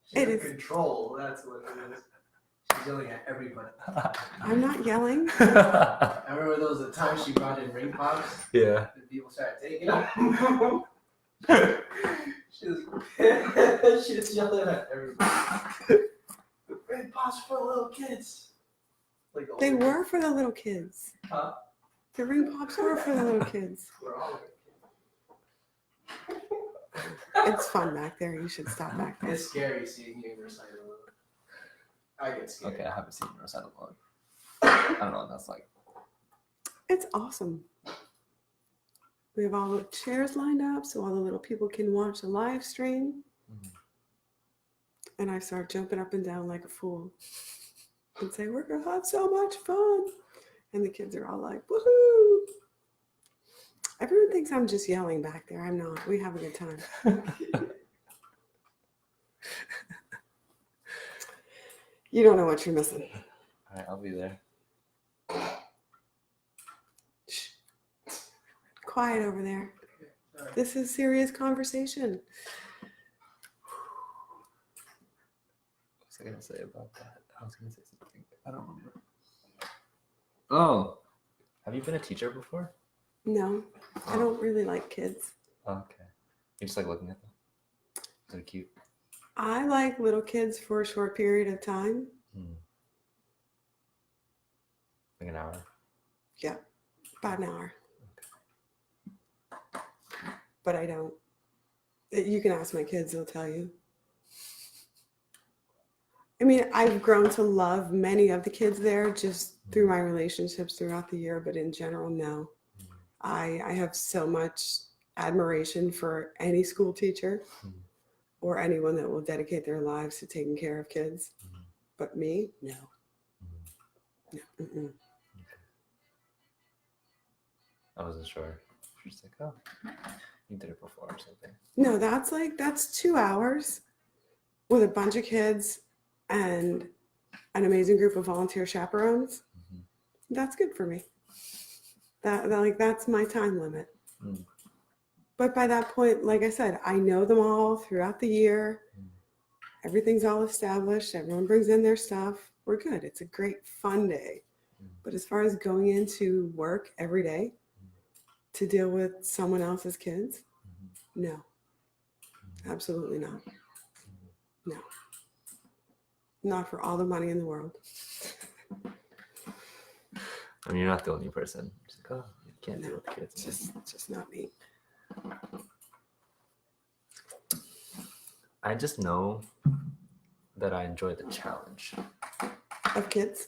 She's It in is. control. That's what it is. She's yelling at everybody. I'm not yelling. I remember there was a time she brought in ring pops Yeah. and people started taking them. She was yelling at everybody. Ring pops for little kids. Like They older were for the little kids. Huh? The ring pops were for the little kids. We're all It's fun back there. You should stop back there. It's scary seeing you in recital. I get scared. Okay, I haven't seen the recital mode. I don't know what that's like. It's awesome. We have all the chairs lined up so all the little people can watch the live stream. And I start jumping up and down like a fool and say, we're going to have so much fun. And the kids are all like, woohoo. Everyone thinks I'm just yelling back there. I'm not. We have a good time. You don't know what you're missing. All right, I'll be there. Shh. Quiet over there. Sorry. This is serious conversation. What was I going to say about that? I was going to say something. I don't remember. Oh, have you been a teacher before? No, I don't really like kids. Okay. You just like looking at them? They're cute. I like little kids for a short period of time. Like an hour? Yeah, about an hour. But I don't. You can ask my kids, they'll tell you. I mean, I've grown to love many of the kids there just through my relationships throughout the year, but in general, no. I have so much admiration for any school teacher or anyone that will dedicate their lives to taking care of kids. But me, no. No. Mm-mm. I wasn't sure. She's like, oh, you did it before or something. No, that's 2 hours with a bunch of kids and an amazing group of volunteer chaperones. That's good for me. That's my time limit. But by that point, like I said, I know them all throughout the year. Everything's all established. Everyone brings in their stuff. We're good. It's a great fun day. But as far as going into work every day to deal with someone else's kids, no, absolutely not. No, not for all the money in the world. I mean, you're not the only person. She's like, oh, you can't deal with the kids. Just not me. I just know that I enjoy the challenge. Of kids?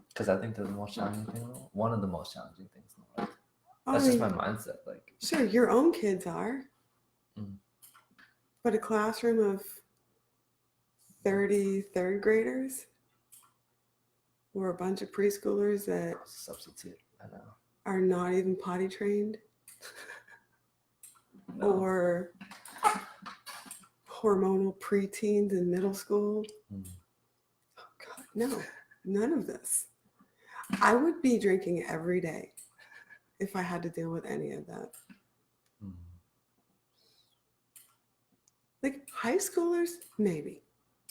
Because I think they're the most challenging thing in the world. One of the most challenging things in the world. Oh, That's just my mindset. Like, sure, your own kids are. But a classroom of 30 third graders or a bunch of preschoolers that substitute. I know. are not even potty trained No. or hormonal preteens in middle school. Oh God, no, none of this. I would be drinking every day if I had to deal with any of that. Like high schoolers, maybe.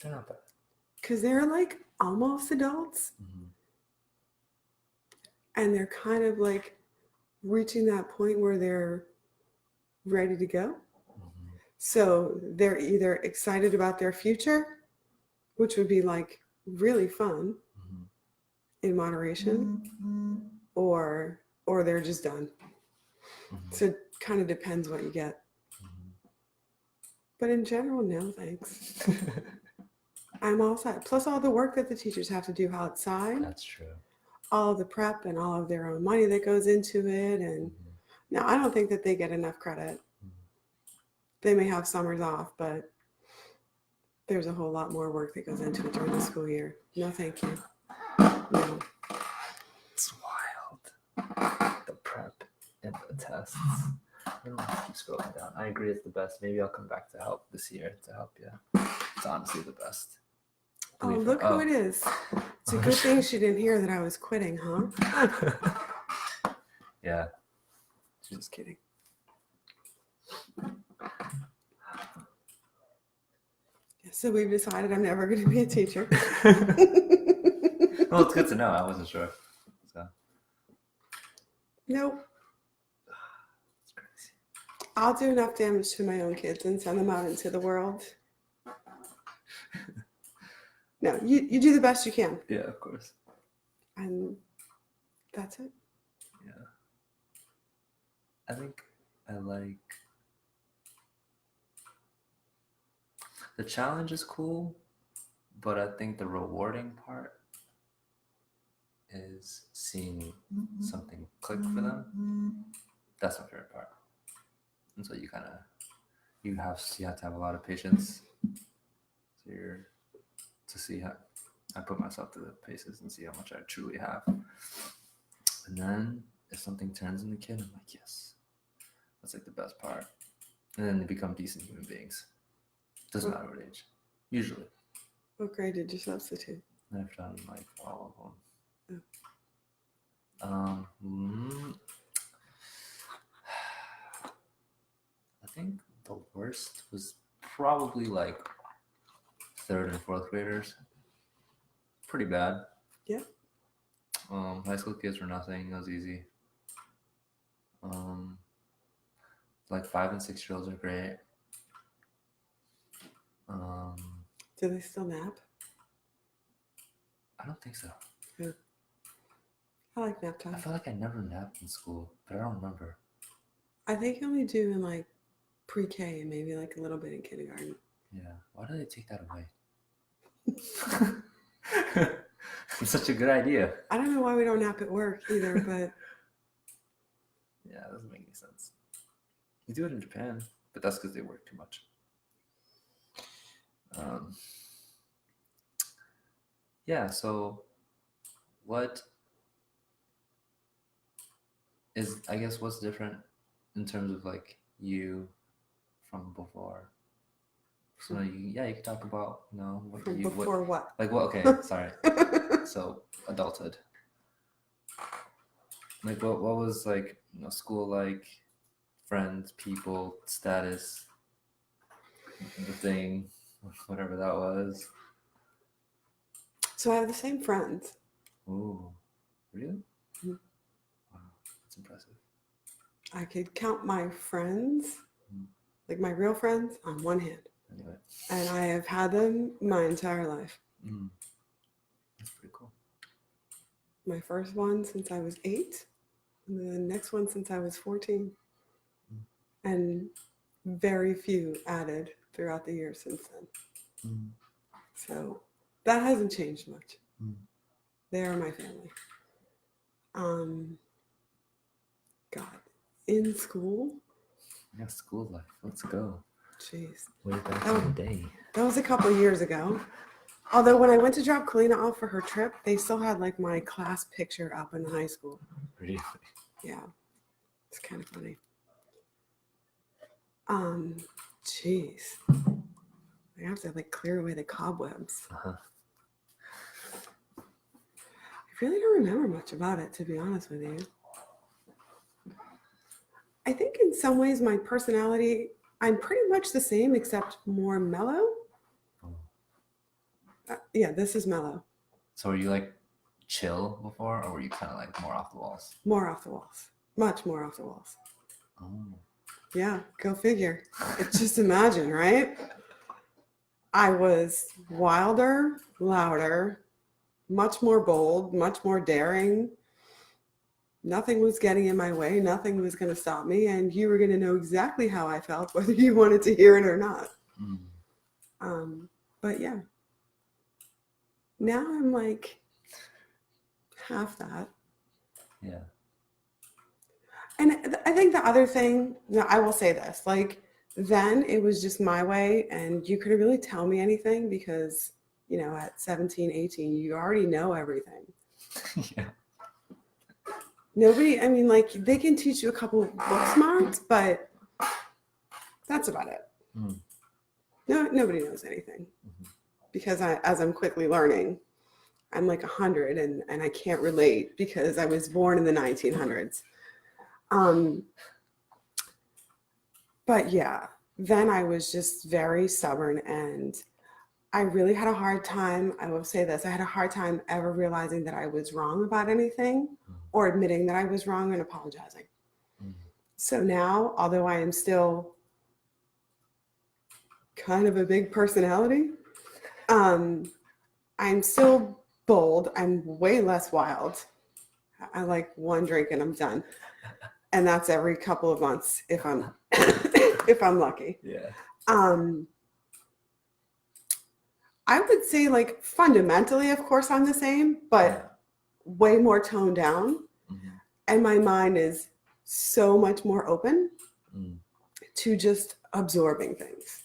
They're not bad. Because they're like almost adults. And they're kind of like reaching that point where they're ready to go. So they're either excited about their future, which would be like really fun in moderation, or they're just done. So it kind of depends what you get. But in general, no thanks. I'm all set. Plus all the work that the teachers have to do outside. That's true. All of the prep and all of their own money that goes into it and No, I don't think that they get enough credit. They may have summers off, but there's a whole lot more work that goes into it during the school year. No, thank you. No. It's wild. The prep and the tests. I don't know if keep scrolling down. I agree it's the best. Maybe I'll come back to help this year to help you. It's honestly the best. Oh, look who it is. It's a good thing she didn't hear that I was quitting, huh? Yeah. Just kidding. So we've decided I'm never going to be a teacher. Well, it's good to know. I wasn't sure. So Nope. It's crazy. I'll do enough damage to my own kids and send them out into the world. No, you do the best you can. Yeah, of course. And that's it. Yeah. I think I like the challenge is cool, but I think the rewarding part is seeing something click for them. That's my favorite part. And so you have to have a lot of patience. So to see how I put myself to the paces and see how much I truly have. And then if something turns in the kid, I'm like, yes. That's like the best part. And then they become decent human beings. Doesn't matter what age. Usually. What grade did you substitute? I've done like all of them. I think the worst was probably like 3rd and 4th graders. Pretty bad. Yeah. High school kids were nothing. It was easy. Like 5 and 6-year-olds are great. Do they still nap? I don't think so. I like nap I time. feel like I never napped in school, but I don't remember. I think I only do in like pre-K and maybe like a little bit in kindergarten. Yeah. Why do they take that away? It's such a good idea. I don't know why we don't nap at work either, but Yeah, it doesn't make any sense. You do it in Japan, but that's because they work too much. Yeah, so what is, I guess, what's different in terms of like you from before? So you can talk about, what from you, before what? like what, okay, sorry. So adulthood. Like what was like, school like, friends, people, status, the thing, whatever that was. So I have the same friends. Ooh, really? Mhm. Wow, that's impressive. I could count my friends, like my real friends, on one hand. Anyway. And I have had them my entire life. That's pretty cool. My first one since I was 8, and the next one since I was 14. And very few added throughout the years since then. So that hasn't changed much. They are my family. God, in school? Yeah, school life. Let's go. Jeez. Way back in the day. That was a couple years ago. Although when I went to drop Kalina off for her trip, they still had like my class picture up in the high school. Really? Yeah. It's kind of funny. Jeez. I have to like clear away the cobwebs. Uh-huh. I really don't remember much about it, to be honest with you. I think in some ways my personality, I'm pretty much the same except more mellow. Yeah, this is mellow. So were you like chill before, or were you kind of like more off the walls? More off the walls. Much more off the walls. Oh. Yeah, go figure. Just imagine, right? I was wilder, louder, much more bold, much more daring. Nothing was getting in my way. Nothing was going to stop me. And you were going to know exactly how I felt, whether you wanted to hear it or not. But yeah. Now I'm like half that. Yeah. And I think the other thing, no, I will say this, like then it was just my way and you couldn't really tell me anything because, at 17, 18, you already know everything. Yeah. Nobody, I mean, like they can teach you a couple of book smarts, but that's about it. Mm. No, nobody knows anything because as I'm quickly learning, I'm like 100 and I can't relate because I was born in the 1900s. But yeah, then I was just very stubborn and I really had a hard time. I will say this, I had a hard time ever realizing that I was wrong about anything or admitting that I was wrong and apologizing. So now, although I am still kind of a big personality, I'm still bold. I'm way less wild. I like one drink and I'm done. And that's every couple of months if I'm if I'm lucky. Yeah. I would say like fundamentally, of course, I'm the same, but way more toned down. And my mind is so much more open to just absorbing things.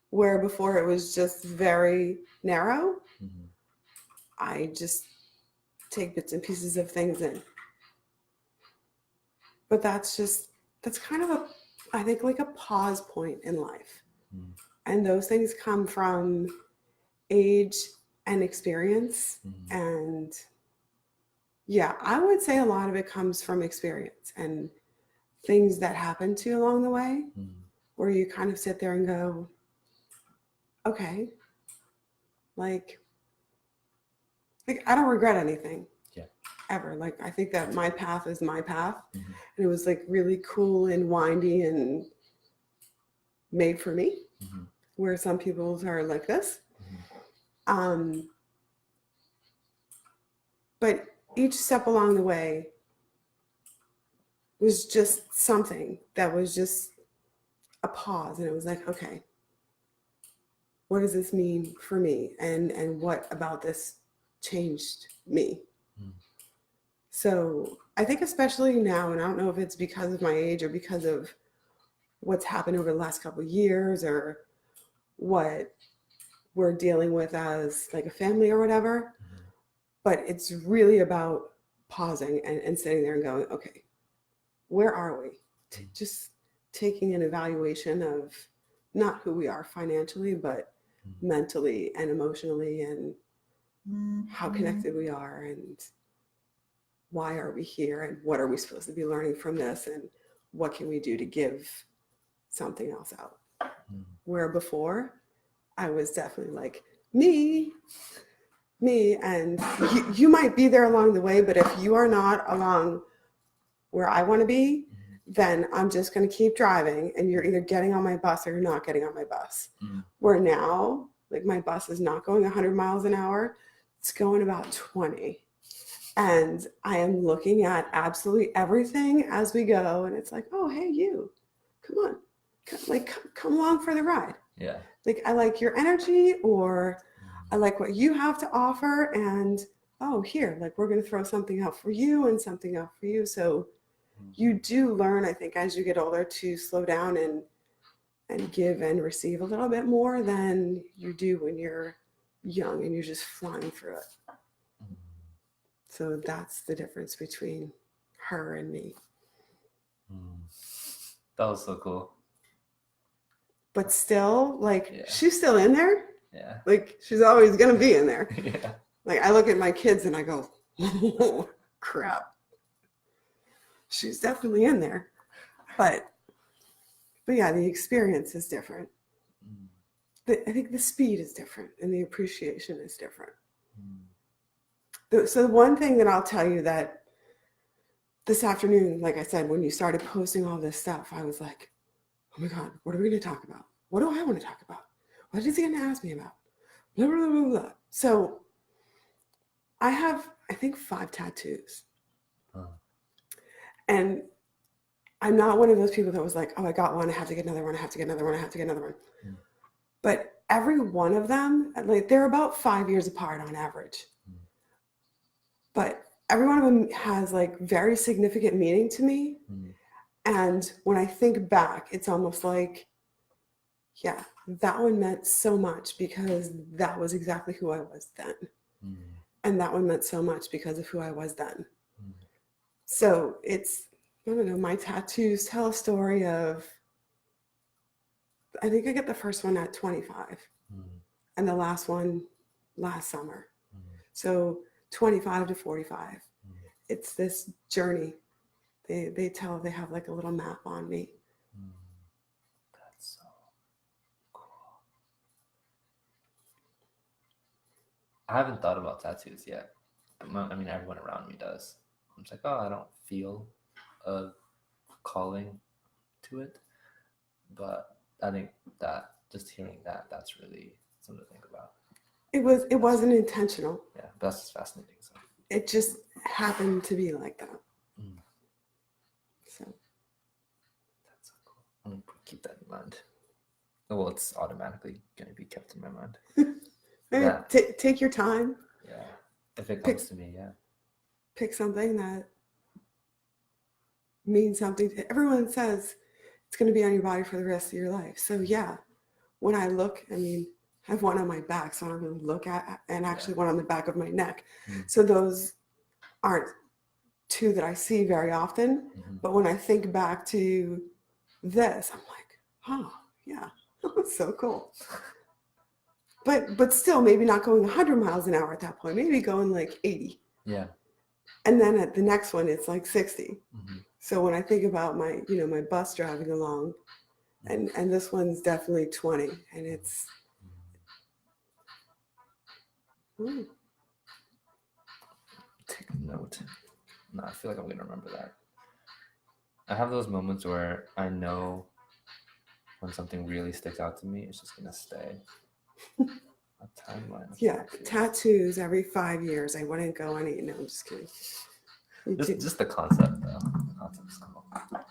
Where before it was just very narrow, I just take bits and pieces of things in. But that's kind of I think like a pause point in life. And those things come from age and experience. And yeah, I would say a lot of it comes from experience and things that happen to you along the way where you kind of sit there and go, okay, like I don't regret anything. Ever. Like I think that my path is my path. And it was like really cool and windy and made for me. Where some people's are like this. But each step along the way was just something that was just a pause. And it was like, okay, what does this mean for me? And what about this changed me? So I think especially now, and I don't know if it's because of my age or because of what's happened over the last couple of years or what we're dealing with as like a family or whatever, but it's really about pausing and sitting there and going, okay, where are we? Just taking an evaluation of not who we are financially, but mentally and emotionally and how connected we are and why are we here and what are we supposed to be learning from this and what can we do to give something else out? Where before I was definitely like me, and you might be there along the way, but if you are not along where I want to be, then I'm just going to keep driving and you're either getting on my bus or you're not getting on my bus. Where now, like my bus is not going 100 miles an hour, it's going about 20. And I am looking at absolutely everything as we go. And it's like, oh, hey, you, come on, come along for the ride. Yeah. Like, I like your energy or I like what you have to offer. And, oh, here, like we're going to throw something out for you and something out for you. So you do learn, I think, as you get older to slow down and give and receive a little bit more than you do when you're young and you're just flying through it. So that's the difference between her and me. That was so cool. But still, like, she's still in there. Yeah. Like, she's always going to be in there. Yeah. Like, I look at my kids and I go, oh, crap. She's definitely in there. But yeah, the experience is different. I think the speed is different and the appreciation is different. So the one thing that I'll tell you that this afternoon, like I said, when you started posting all this stuff, I was like, oh my God, what are we going to talk about? What do I want to talk about? What is he going to ask me about? Blah, blah, blah, blah. So I have, I think, 5 tattoos. And I'm not one of those people that was like, oh, I got one, I have to get another one, I have to get another one, I have to get another one. But every one of them, like they're about 5 years apart on average. But every one of them has like very significant meaning to me. Mm. And when I think back, it's almost like, yeah, that one meant so much because that was exactly who I was then. Mm. And that one meant so much because of who I was then. Mm. So it's, I don't know, my tattoos tell a story of, I think I get the first one at 25 Mm. and the last one last summer. Mm. So 25 to 45. Mm. It's this journey. They tell, they have like a little map on me. Mm. That's so cool. I haven't thought about tattoos yet. I mean, everyone around me does. I'm just like, oh, I don't feel a calling to it. But I think that just hearing that, that's really something to think about. It wasn't intentional. Yeah, but that's just fascinating. So. It just happened to be like that. Mm. So That's so cool. I'm gonna keep that in mind. Well, it's automatically gonna be kept in my mind. Yeah. Take your time. Yeah. If it comes to me, yeah. Pick something that means something to everyone. Says it's going to be on your body for the rest of your life. So yeah, when I look, I mean, I have one on my back, so I don't really look at, and actually one on the back of my neck. Mm. So those aren't two that I see very often. Mm-hmm. But when I think back to this, I'm like, oh yeah, that was so cool. But still, maybe not going 100 miles an hour at that point. Maybe going like 80. Yeah. And then at the next one, it's like 60. Mm-hmm. So when I think about my, my bus driving along, and this one's definitely 20, and it's. Ooh. Take a note. No, I feel like I'm gonna remember that. I have those moments where I know when something really sticks out to me, it's just gonna stay. A timeline. Yeah, tattoos every 5 years. I wouldn't go any. No, I'm just kidding. Just the concept, though. The concept's cool.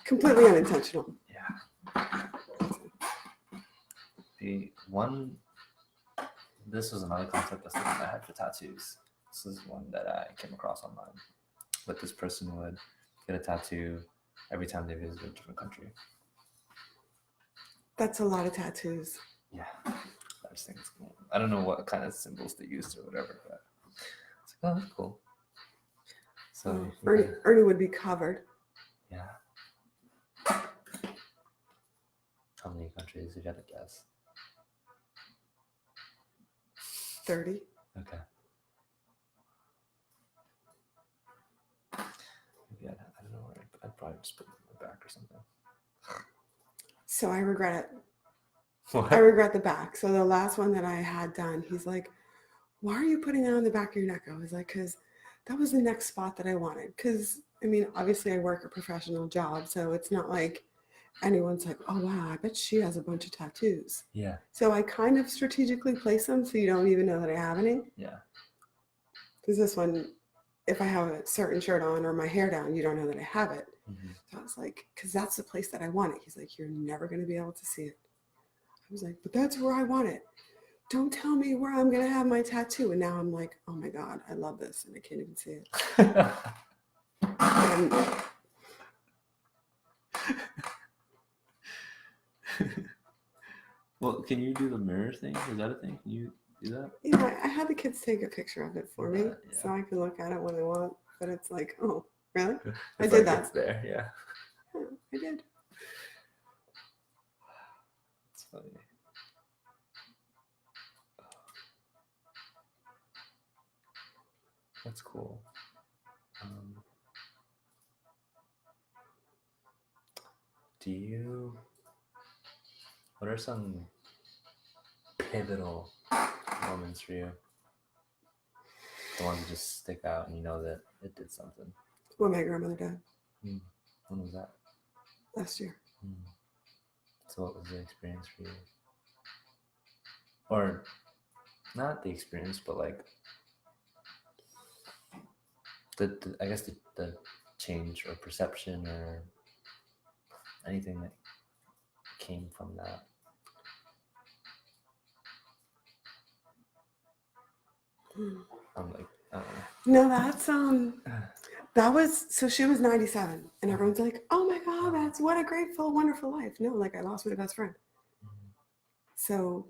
Completely unintentional. Yeah. The one. This was another concept that I had for tattoos. This is one that I came across online. But this person would get a tattoo every time they visited a different country. That's a lot of tattoos. Yeah. I just think it's cool. I don't know what kind of symbols they used or whatever, but it's like, oh, that's cool. So Ernie would be covered. Yeah. How many countries if you had to guess? 30. Okay. Maybe I don't know where I'd probably just put it in the back or something. So I regret it. What? I regret the back. So the last one that I had done, he's like, why are you putting that on the back of your neck? I was like, because that was the next spot that I wanted. Because, I mean, obviously I work a professional job, so it's not like anyone's like, oh, wow, I bet she has a bunch of tattoos. Yeah. So I kind of strategically place them so you don't even know that I have any. Yeah. Because this one, if I have a certain shirt on or my hair down, you don't know that I have it. Mm-hmm. So I was like, because that's the place that I want it. He's like, you're never going to be able to see it. I was like, but that's where I want it. Don't tell me where I'm going to have my tattoo. And now I'm like, oh my God, I love this. And I can't even see it. Well, can you do the mirror thing? Is that a thing? Can you do that? Yeah, I had the kids take a picture of it for me Yeah. so I can look at it when I want. But it's like, oh, really? I It's did like that. It's there, yeah. Yeah, I did. It's funny. That's cool. What are some pivotal moments for you? The ones that just stick out and you know that it did something. When my grandmother died When was that? last year. So what was the experience for you? Or not the experience, but like I guess the change or perception or anything that came from that. I'm like No, that was, so she was 97 and everyone's like, oh my God, that's what a grateful, wonderful life. No, like I lost my best friend. So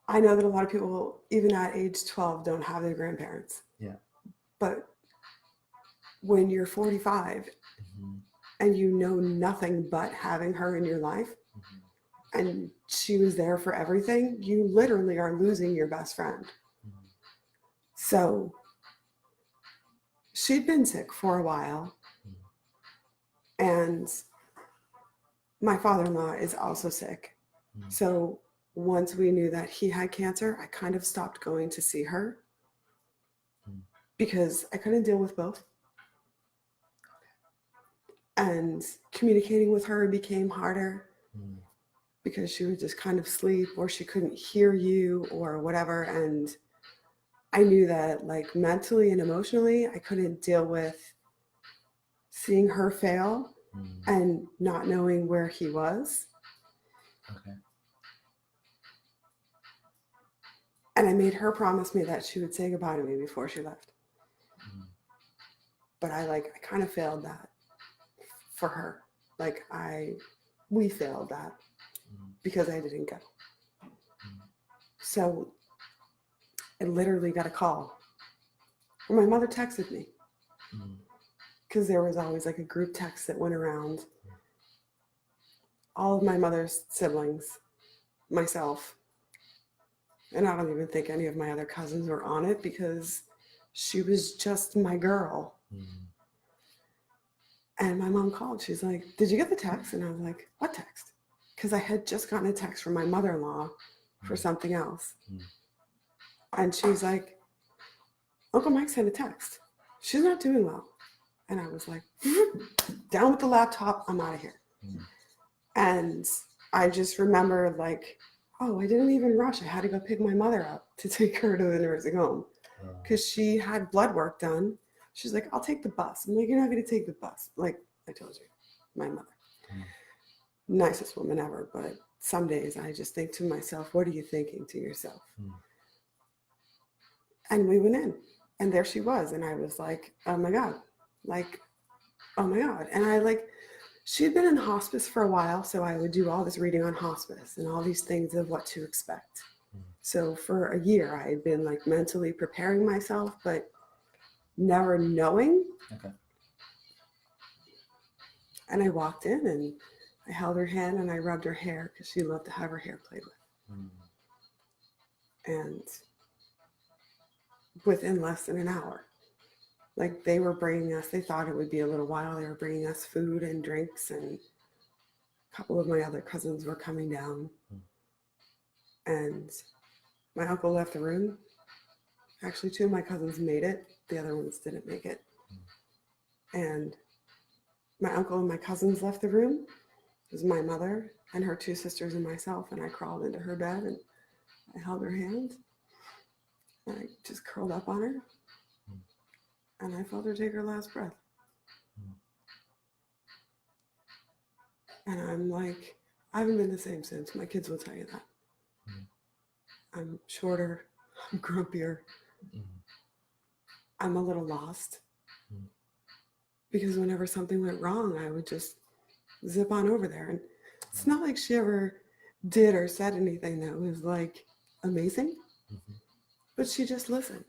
I know that a lot of people, even at age 12, don't have their grandparents. Yeah. But when you're 45 and you know nothing but having her in your life, and she was there for everything, you literally are losing your best friend. So she'd been sick for a while, and my father-in-law is also sick. So once we knew that he had cancer, I kind of stopped going to see her because I couldn't deal with both. And communicating with her became harder because she would just kind of sleep, or she couldn't hear you or whatever. And I knew that, like, mentally and emotionally, I couldn't deal with seeing her fail and not knowing where he was. Okay. And I made her promise me that she would say goodbye to me before she left. But I kind of failed that for her. Like we failed that because I didn't go. So I literally got a call. Or my mother texted me because there was always like a group text that went around. All of my mother's siblings, myself, and I don't even think any of my other cousins were on it because she was just my girl. And my mom called. She's like, did you get the text? And I was like, what text? Because I had just gotten a text from my mother-in-law for something else. And she's like, Uncle Mike sent a text. She's not doing well. And I was like, down with the laptop. I'm out of here. And I just remember like, oh, I didn't even rush. I had to go pick my mother up to take her to the nursing home because she had blood work done. She's like, I'll take the bus. I'm like, you're not going to take the bus. Like I told you, my mother. Nicest woman ever. But some days I just think to myself, what are you thinking to yourself? And we went in and there she was. And I was like, oh my God. Like, oh my God. And she had been in hospice for a while. So I would do all this reading on hospice and all these things of what to expect. So for a year I had been like mentally preparing myself, but never knowing. Okay. And I walked in and I held her hand and I rubbed her hair because she loved to have her hair played with. And within less than an hour, like they were bringing us, they thought it would be a little while. They were bringing us food and drinks, and a couple of my other cousins were coming down. And my uncle left the room. Actually, 2 of my cousins made it. The other ones didn't make it. And my uncle and my cousins left the room. It was my mother and her 2 sisters and myself. And I crawled into her bed and I held her hand. And I just curled up on her. And I felt her take her last breath. And I'm like, I haven't been the same since. My kids will tell you that. I'm shorter. I'm grumpier. I'm a little lost. Because whenever something went wrong, I would just zip on over there. And it's not like she ever did or said anything that was like amazing. But she just listened.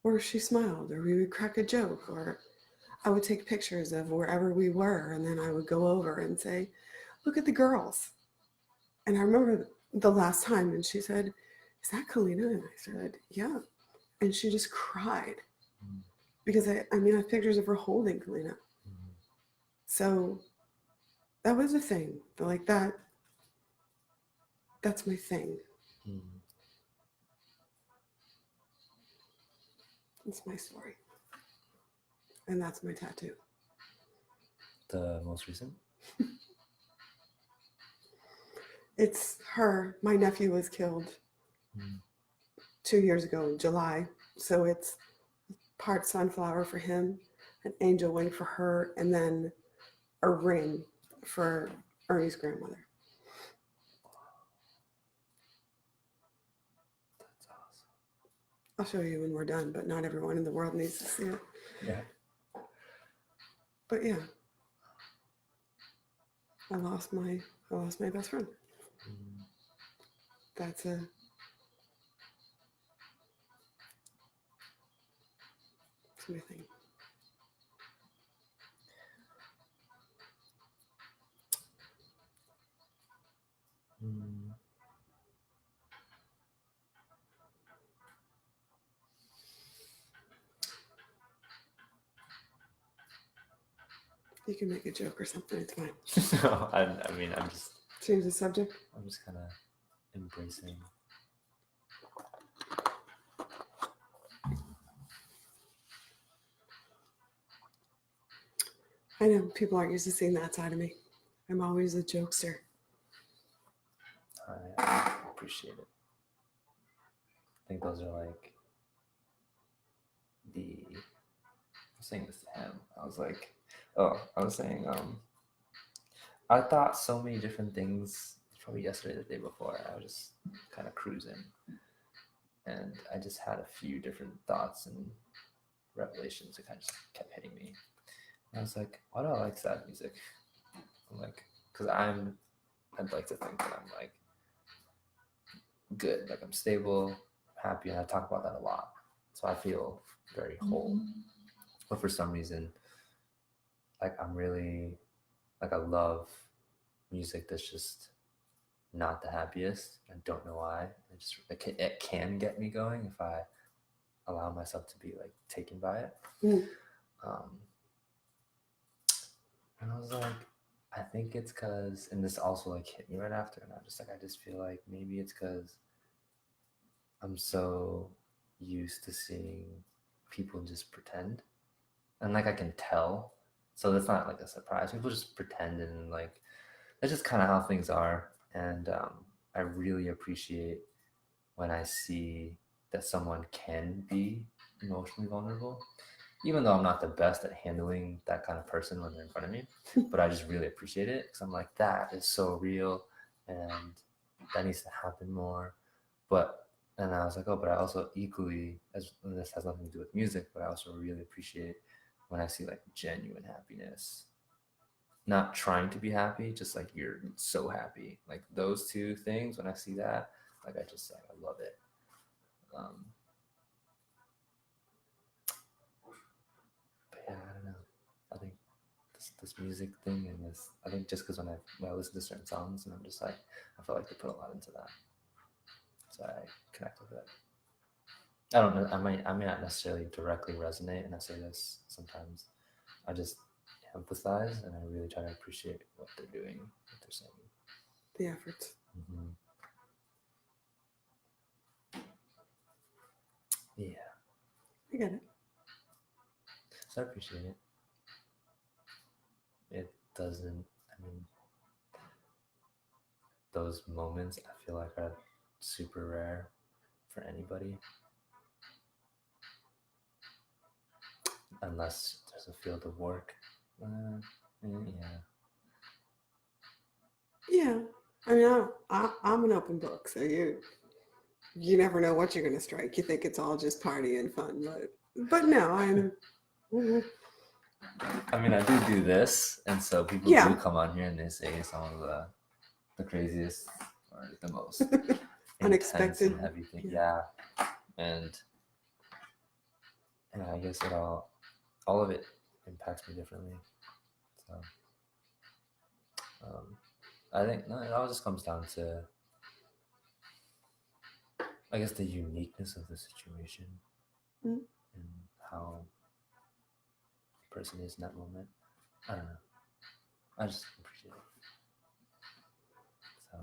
Or she smiled, or we would crack a joke, or I would take pictures of wherever we were, and then I would go over and say, look at the girls. And I remember the last time, and she said, is that Kalina? And I said, yeah. And she just cried. Because I have pictures of her holding Kalina. So that was a thing. Like that's my thing. It's my story. And that's my tattoo. The most recent? It's her. My nephew was killed 2 years ago in July. So it's part sunflower for him, an angel wing for her, and then a ring for Ernie's grandmother. That's awesome. I'll show you when we're done, but not everyone in the world needs to see it. Yeah. But yeah, I lost my best friend. Mm. That's my thing. Mm. You can make a joke or something. It's fine. No, I mean, I'm just Change the subject. kind of embracing. I know people aren't used to seeing that side of me. I'm always a jokester. I appreciate it. I think those are like I was saying this to him. I was like, I was saying, I thought so many different things probably yesterday, the day before. I was just kind of cruising. And I just had a few different thoughts and revelations that kind of just kept hitting me. And I was like, why do I like sad music? I'm like, because I'd like to think that I'm like good, like I'm stable, happy, and I talk about that a lot. So I feel very whole. But for some reason, like I'm really, like I love music that's just not the happiest. I don't know why. It can get me going if I allow myself to be like taken by it. Mm. And I was like, I think it's because, and this also like hit me right after, and I just feel like maybe it's because I'm so used to seeing people just pretend, and like I can tell, so that's not like a surprise. People just pretend, and like that's just kind of how things are. And I really appreciate when I see that someone can be emotionally vulnerable, even though I'm not the best at handling that kind of person when they're in front of me. But I just really appreciate it because I'm like, that is so real, and that needs to happen more. And I was like, oh, but I also equally, as and this has nothing to do with music, but I also really appreciate when I see like genuine happiness. Not trying to be happy, just like you're so happy. Like those two things, when I see that, like I love it. But yeah, I don't know. I think this music thing and this, I think just because when I listen to certain songs and I'm just like, I feel like they put a lot into that, so I connect with it. I don't know. I may not necessarily directly resonate, and I say this sometimes. I just empathize, and I really try to appreciate what they're doing, what they're saying. The efforts. Mm-hmm. Yeah. I get it. So I appreciate it. It doesn't, I mean, those moments I feel like are super rare for anybody. Unless there's a field of work. Yeah. Yeah. I mean, I'm an open book, so you never know what you're going to strike. You think it's all just party and fun, but no, I'm. Mhm. I mean, I do this, and so people Yeah. do come on here and they say some of the craziest or the most Unexpected. intense and heavy thing. Yeah. And I guess all of it impacts me differently. So I think it all just comes down to, I guess, the uniqueness of the situation Mm. and how the person is in that moment. I don't know. I just appreciate it. So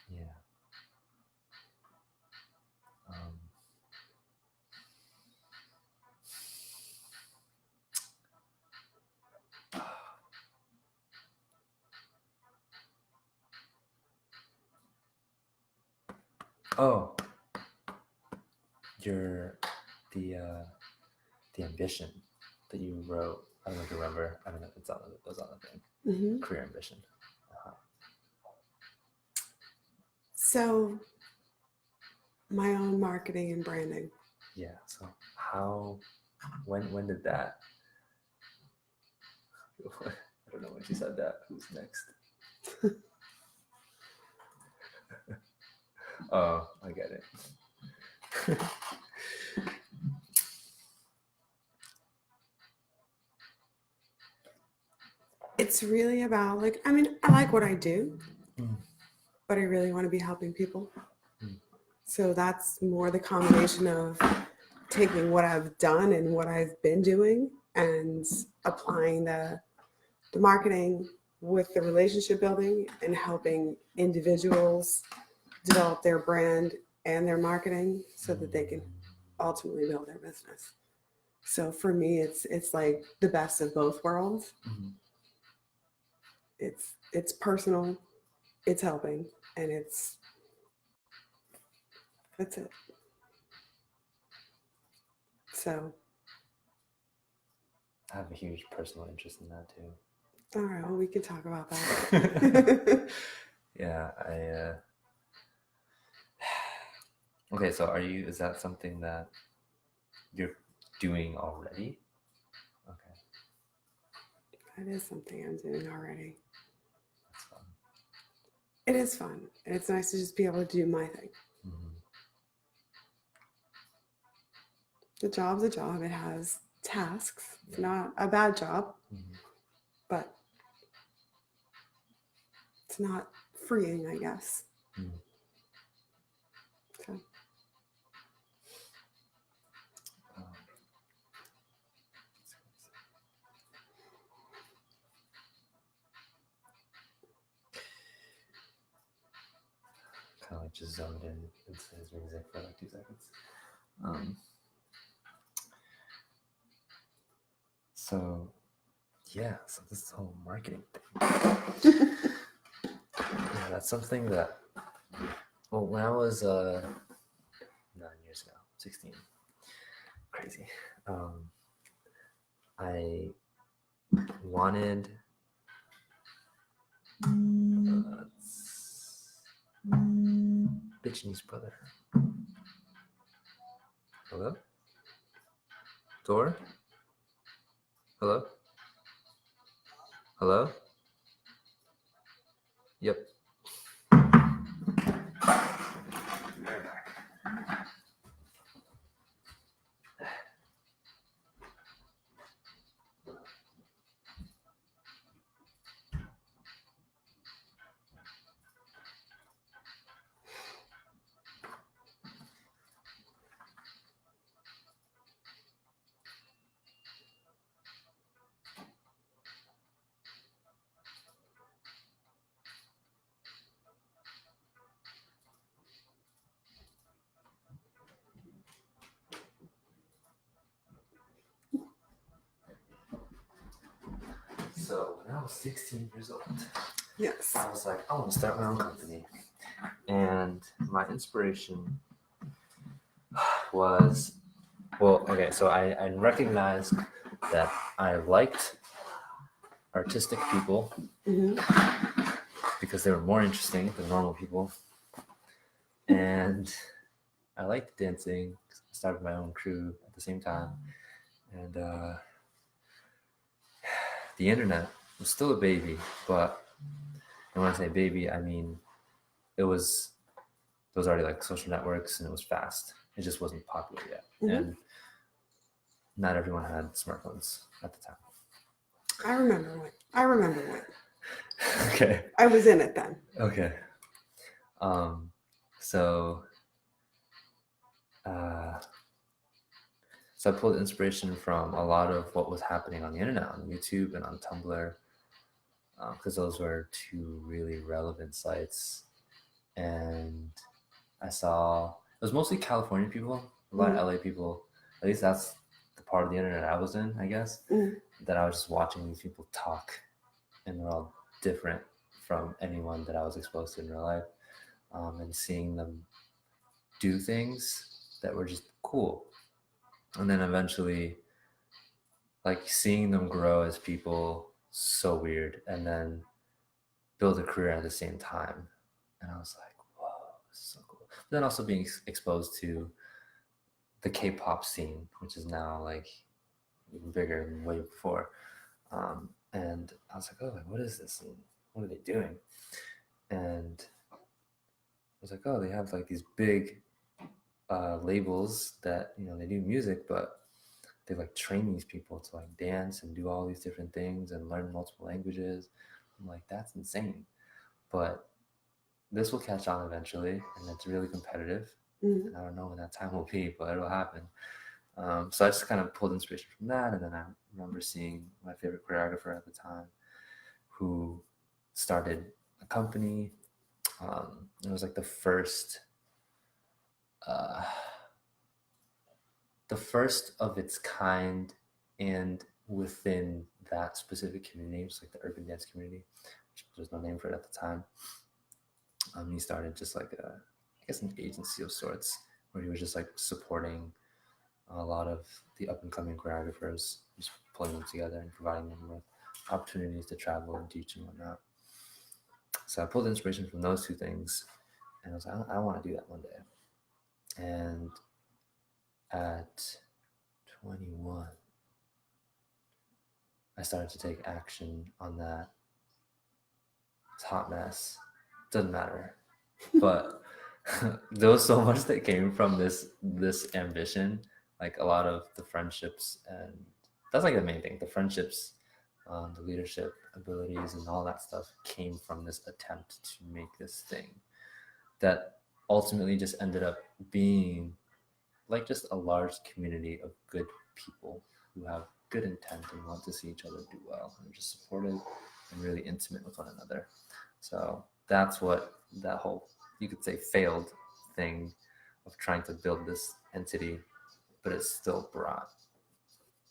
yeah. Oh, the ambition that you wrote. I don't know if you remember. I don't know. It was on the thing. Mm-hmm. Career ambition. So My own marketing and branding. Yeah. So when did that? I don't know when she said that. Who's next? Oh, I get it. It's really about like, I mean, I like what I do, Mm. but I really want to be helping people. Mm. So that's more the combination of taking what I've done and what I've been doing and applying the marketing with the relationship building and helping individuals develop their brand and their marketing so that they can ultimately build their business. So for me, it's like the best of both worlds. Mhm. It's personal, it's helping, and that's it. So I have a huge personal interest in that too. all right, well, we can talk about that. Yeah, okay, so is that something that you're doing already? Okay, That is something I'm doing already. that's fun. It is fun, and it's nice to just be able to do my thing. Mm-hmm. The job's a job. It has tasks. It's Yeah. not a bad job, Mm-hmm. but it's not freeing, I guess. Mm. So Kind of like just zoned in into his music for like 2 seconds. So yeah, so this whole marketing thing. Yeah, that's something that, well, when I was 9 years ago, 16, crazy. I wanted Bitchin's brother. Hello? Door? Hello? Hello? Yep. So when I was 16 years old, yes. I was like, I want to start my own company. And my inspiration was, well, okay, so I recognized that I liked artistic people Hmm. because they were more interesting than normal people. And I liked dancing. I started my own crew at the same time. And the internet was still a baby, but and when I say baby, I mean it was already like social networks and it was fast. It just wasn't popular yet. Mhm. And not everyone had smartphones at the time. I remember when. Okay. I was in it then. Okay. So I pulled inspiration from a lot of what was happening on the internet, on YouTube and on Tumblr, because those were 2 really relevant sites. And I saw it was mostly California people, a lot of LA people. At least that's the part of the internet I was in, I guess. That I was just watching these people talk, and they're all different from anyone that I was exposed to in real life, and seeing them do things that were just cool. And then eventually, like seeing them grow as people, so weird, and then build a career at the same time. And I was like, whoa, this is so cool. Then also being exposed to the K-pop scene, which is now like even bigger than way before. And I was like, oh, like, what is this? And what are they doing? And I was like, oh, they have like these big labels that, you know, they do music, but they like train these people to like dance and do all these different things and learn multiple languages. I'm like, that's insane. But this will catch on eventually, and it's really competitive. Mhm. And I don't know when that time will be, but it'll happen. So I just kind of pulled inspiration from that, and then I remember seeing my favorite choreographer at the time, who started a company. It was like uh, the first of its kind, and within that specific community, it's like the urban dance community, which there's no name for it at the time. He started just like I guess an agency of sorts, where he was just like supporting a lot of the up and coming choreographers, just pulling them together and providing them with opportunities to travel and teach and whatnot. So I pulled inspiration from those two things, and I was like, I want to do that one day. And at 21, I started to take action on that. It's a hot mess. Doesn't matter. But there was so much that came from this ambition. Like a lot of the friendships, and that's like the main thing. The friendships, the leadership abilities, and all that stuff came from this attempt to make this thing that ultimately just ended up being like just a large community of good people who have good intent and want to see each other do well and are just supportive and really intimate with one another. So that's what that whole, you could say, failed thing of trying to build this entity, but it's still brought.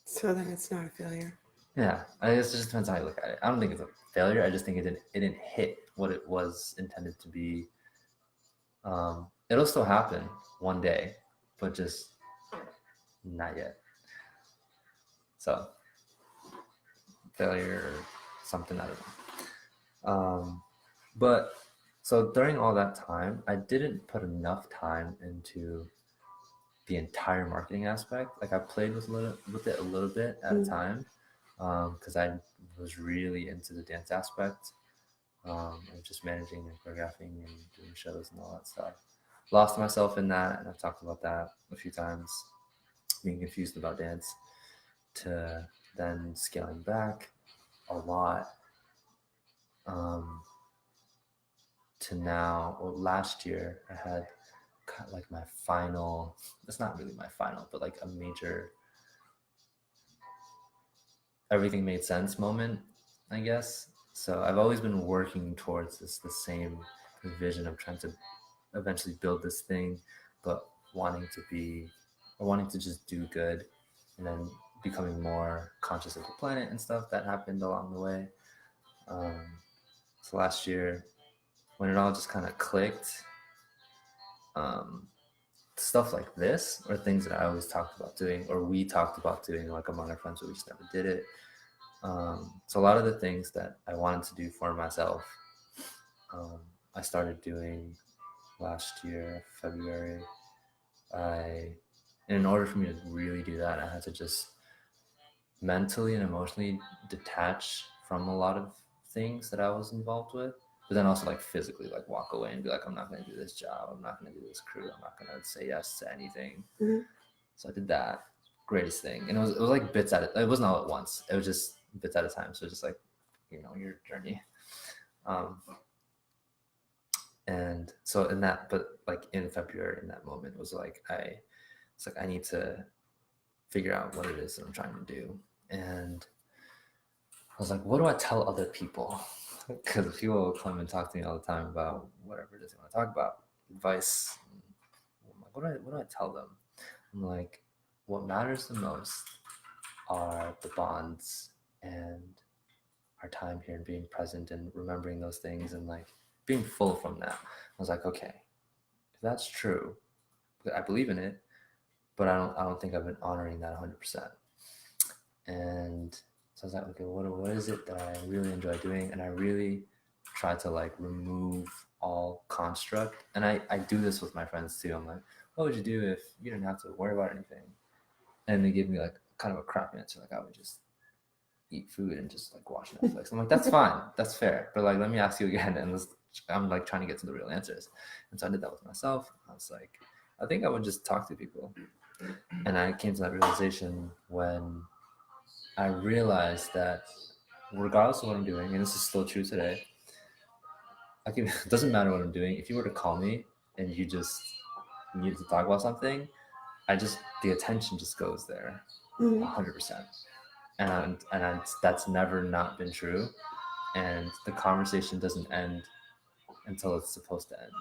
So then it's not a failure. Yeah, I guess it just depends how you look at it. I don't think it's a failure. I just think it didn't hit what it was intended to be. It'll still happen one day, but just not yet. So failure or something, I don't know. But so during all that time, I didn't put enough time into the entire marketing aspect. Like I played with it a little bit at a time, because I was really into the dance aspect, and just managing and choreographing and doing shows and all that stuff. Lost myself in that, and I've talked about that a few times, being confused about dance, to then scaling back a lot, to now. Well, last year I had kind of like my final, it's not really my final, but like a major everything made sense moment, I guess. So I've always been working towards the same vision of trying to eventually build this thing, but wanting to just do good, and then becoming more conscious of the planet and stuff that happened along the way. So last year, when it all just kind of clicked, um, stuff like this, or things that I always talked about doing, or we talked about doing, like among our friends, but we just never did it. So a lot of the things that I wanted to do for myself, I started doing last year, February. And in order for me to really do that, I had to just mentally and emotionally detach from a lot of things that I was involved with, but then also like physically like walk away and be like, I'm not going to do this job. I'm not going to do this crew. I'm not going to say yes to anything. Mhm. So I did that. Greatest thing. And it was like bits at it. It wasn't all at once. It was just bits at a time. So just like, your journey. And so in that, but like in February, in that moment, was like, it's like, I need to figure out what it is that I'm trying to do. And I was like, what do I tell other people? Because people will come and talk to me all the time about whatever it is they want to talk about, advice. I'm like, what do I tell them? I'm like, what matters the most are the bonds and our time here and being present and remembering those things and like being full from that. I was like, okay, if that's true, I believe in it, but I don't think I've been honoring that 100%. And so I was like, okay, what is it that I really enjoy doing? And I really try to like remove all construct. And I do this with my friends too. I'm like, what would you do if you didn't have to worry about anything? And they give me like kind of a crap answer, like I would just eat food and just like watch Netflix. I'm like, that's fine, that's fair, but like let me ask you again, and I'm like trying to get to the real answers. And so I did that with myself. I was like, I think I would just talk to people. And I came to that realization when I realized that regardless of what I'm doing, and this is still true today, it doesn't matter what I'm doing. If you were to call me and you just needed to talk about something, the attention just goes there 100%. And that's never not been true. And the conversation doesn't end until it's supposed to end.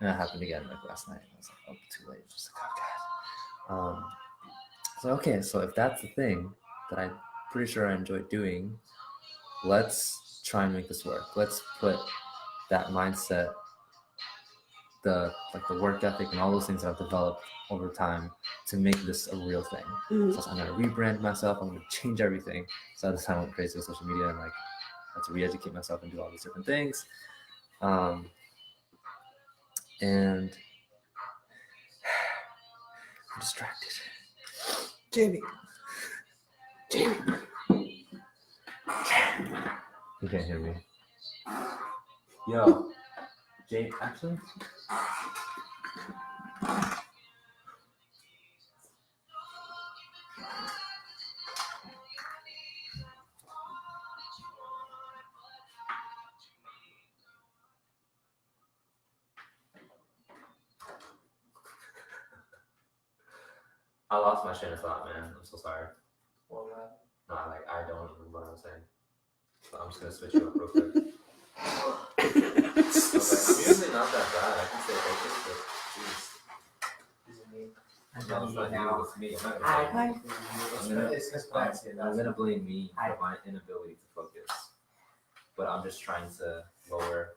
And that happened again like last night. I was like, oh, too late. Just like, oh God. So okay, so if that's the thing that I'm pretty sure I enjoy doing, let's try and make this work. Let's put that mindset, the work ethic and all those things that I've developed over time to make this a real thing. So I'm gonna rebrand myself, I'm gonna change everything. So this time I went crazy with social media and like I had to re-educate myself and do all these different things. And I'm distracted. Jamie. You can't hear me. Yo, Jake, actually. I lost my train of thought, man. I'm so sorry. Well, that. No, I don't remember what I was saying. So I'm just gonna switch you up real quick. I'm usually not that bad. I can say focus, but jeez. No, it's not you, it's me. I'm gonna blame me for my inability to focus. But I'm just trying to lower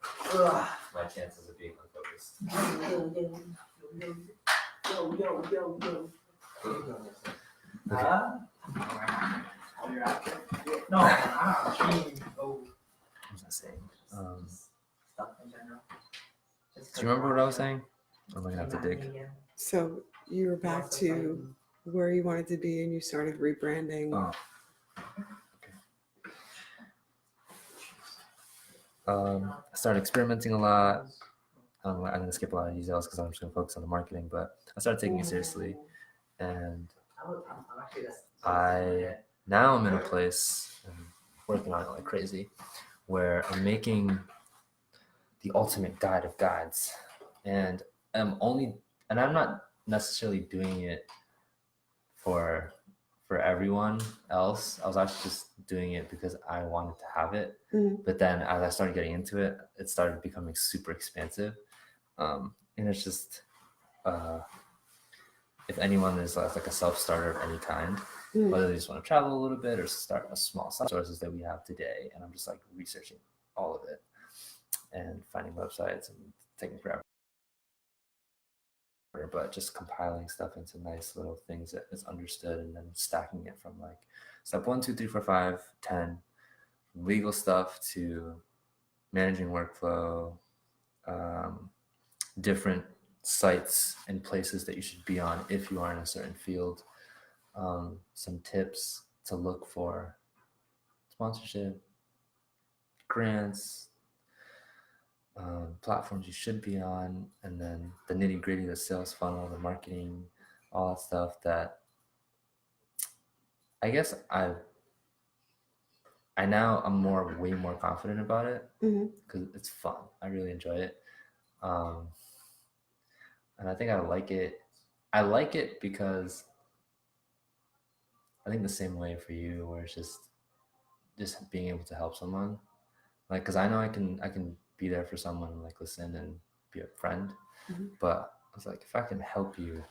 my chances of being unfocused. No, What was I saying? Do you remember what I was saying? I'm gonna have to dig. So you were back to where you wanted to be and you started rebranding. Oh. I started experimenting a lot. I'm gonna skip a lot of details because I'm just gonna focus on the marketing, but I started taking it seriously, and now I'm in a place and working on it like crazy, where I'm making the ultimate guide of guides, and I'm not necessarily doing it for everyone else. I was actually just doing it because I wanted to have it. But then as I started getting into it, it started becoming super expansive. And it's just, if anyone is like a self-starter of any kind, whether they just want to travel a little bit or start a small sources that we have today, and I'm just like researching all of it and finding websites and taking forever, but just compiling stuff into nice little things that is understood and then stacking it from like step 1, 2, 3, 4, 5, 10, legal stuff to managing workflow, different sites and places that you should be on if you are in a certain field, some tips to look for sponsorship, grants, platforms you should be on, and then the nitty gritty, the sales funnel, the marketing, all that stuff that I guess I'm way more confident about it because it's fun. I really enjoy it. And I think I like it. I like it because I think the same way for you, where it's just being able to help someone, like, because I know I can be there for someone and like listen and be a friend, but I was like, if I can help you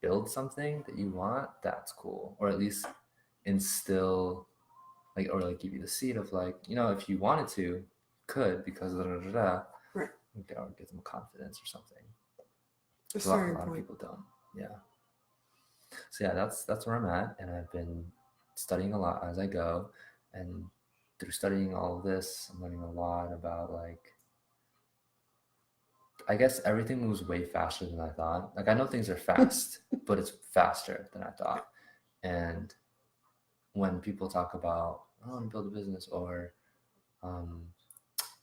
build something that you want, that's cool, or at least instill like, or like give you the seed of like, if you wanted to, you could, because Right. Or give them confidence or something. That's a lot very of important. people don't. Yeah. So yeah, that's where I'm at, and I've been studying a lot as I go, and through studying all of this, I'm learning a lot about like, I guess everything moves way faster than I thought. Like I know things are fast, but it's faster than I thought. And when people talk about, I want to build a business or um,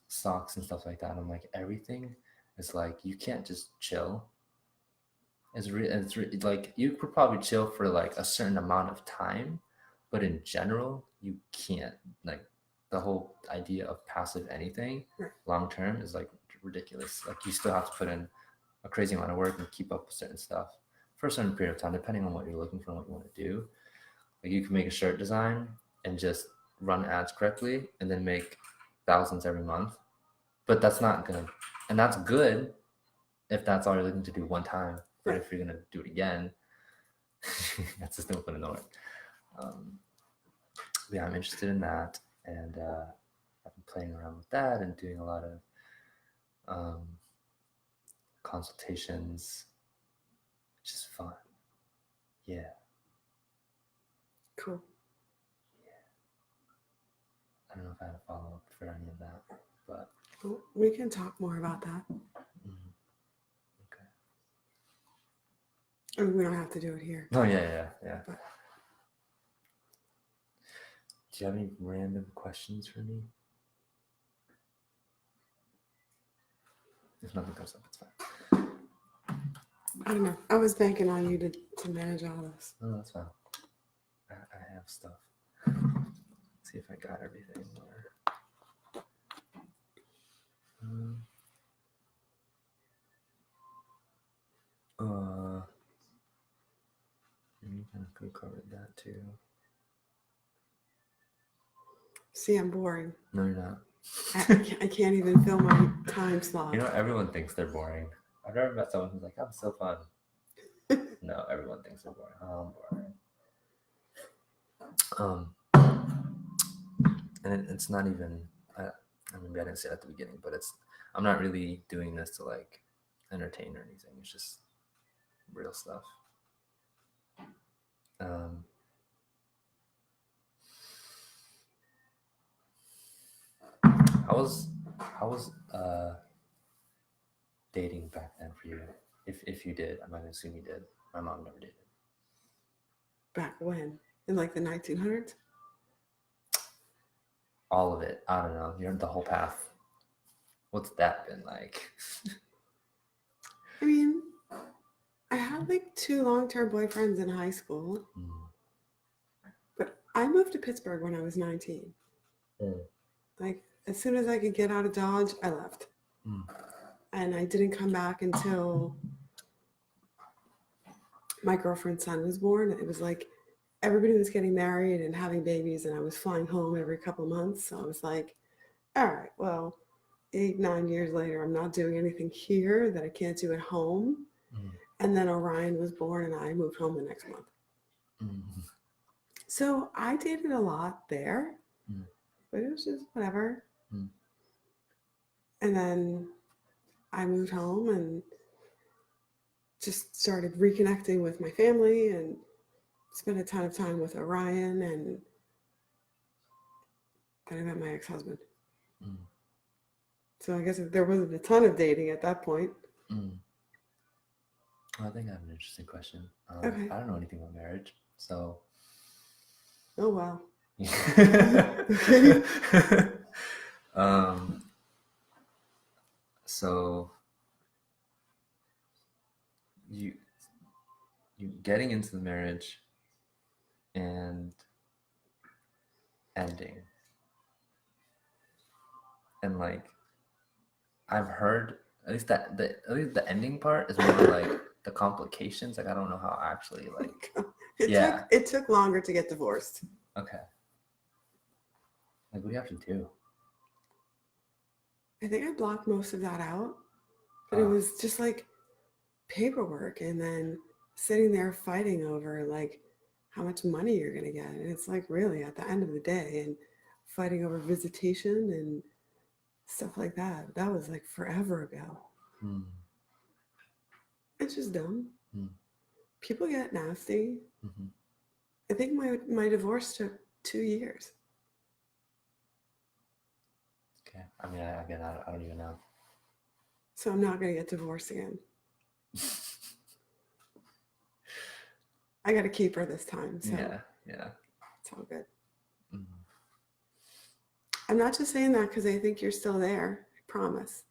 stocks and stuff like that, I'm like, everything is like, you can't just chill. Like you could probably chill for like a certain amount of time, but in general, you can't. Like the whole idea of passive anything Right. long term is like ridiculous. Like you still have to put in a crazy amount of work and keep up with certain stuff for a certain period of time, depending on what you're looking for and what you want to do. Like you can make a shirt design and just run ads correctly and then make thousands every month. But that's not gonna, and that's good if that's all you're looking to do one time. But Right. if you're gonna do it again, that's just no put in the work. Yeah, I'm interested in that, and I've been playing around with that and doing a lot of consultations, which is fun. Yeah. Cool. I don't know if I had a follow up for any of that, but Well, we can talk more about that. okay. I mean, we don't have to do it here. Oh yeah. But Do you have any random questions for me? If nothing comes up, it's fine. I don't know. I was banking on you to manage all this. No, that's fine. I have stuff. See if I got everything. You kind of covered that too. See, I'm boring. No, you're not. I can't even fill my time slot. You know, everyone thinks they're boring. I've never met someone who's like, I'm so fun. No, everyone thinks they're boring. Oh, I'm boring. And it's not even, I mean, I didn't say it at the beginning, but I'm not really doing this to like entertain or anything. It's just real stuff. How was dating back then for you? If you did, I'm gonna assume you did. My mom never dated. Back when? In like the 1900s? All of it. I don't know. You're the whole path. What's that been like? I mean, I had like 2 long-term boyfriends in high school, but I moved to Pittsburgh when I was 19. Like as soon as I could get out of Dodge, I left. And I didn't come back until my girlfriend's son was born. It was like everybody was getting married and having babies, and I was flying home every couple months. So I was like, all right, well, 8-9 years later, I'm not doing anything here that I can't do at home. And then Orion was born and I moved home the next month. So I dated a lot there, but it was just whatever. And then I moved home and just started reconnecting with my family and spent a ton of time with Orion, and then I met my ex-husband. So I guess there wasn't a ton of dating at that point. I think I have an interesting question. Okay. I don't know anything about marriage, so. Oh well. So you getting into the marriage and ending, and like I've heard at least the ending part is more like the complications. Like I don't know how actually like It took longer to get divorced. Okay. Like what do you have to do? I think I blocked most of that out, but it was just like paperwork and then sitting there fighting over like how much money you're going to get. And it's like really at the end of the day, and fighting over visitation and stuff like that. That was like forever ago. It's just dumb. People get nasty. I think my divorce took 2 years. Okay. I mean, again, I don't even know. So I'm not going to get divorced again. I got to keep her this time. So Yeah. it's all good. Mhm. I'm not just saying that because I think you're still there. I promise.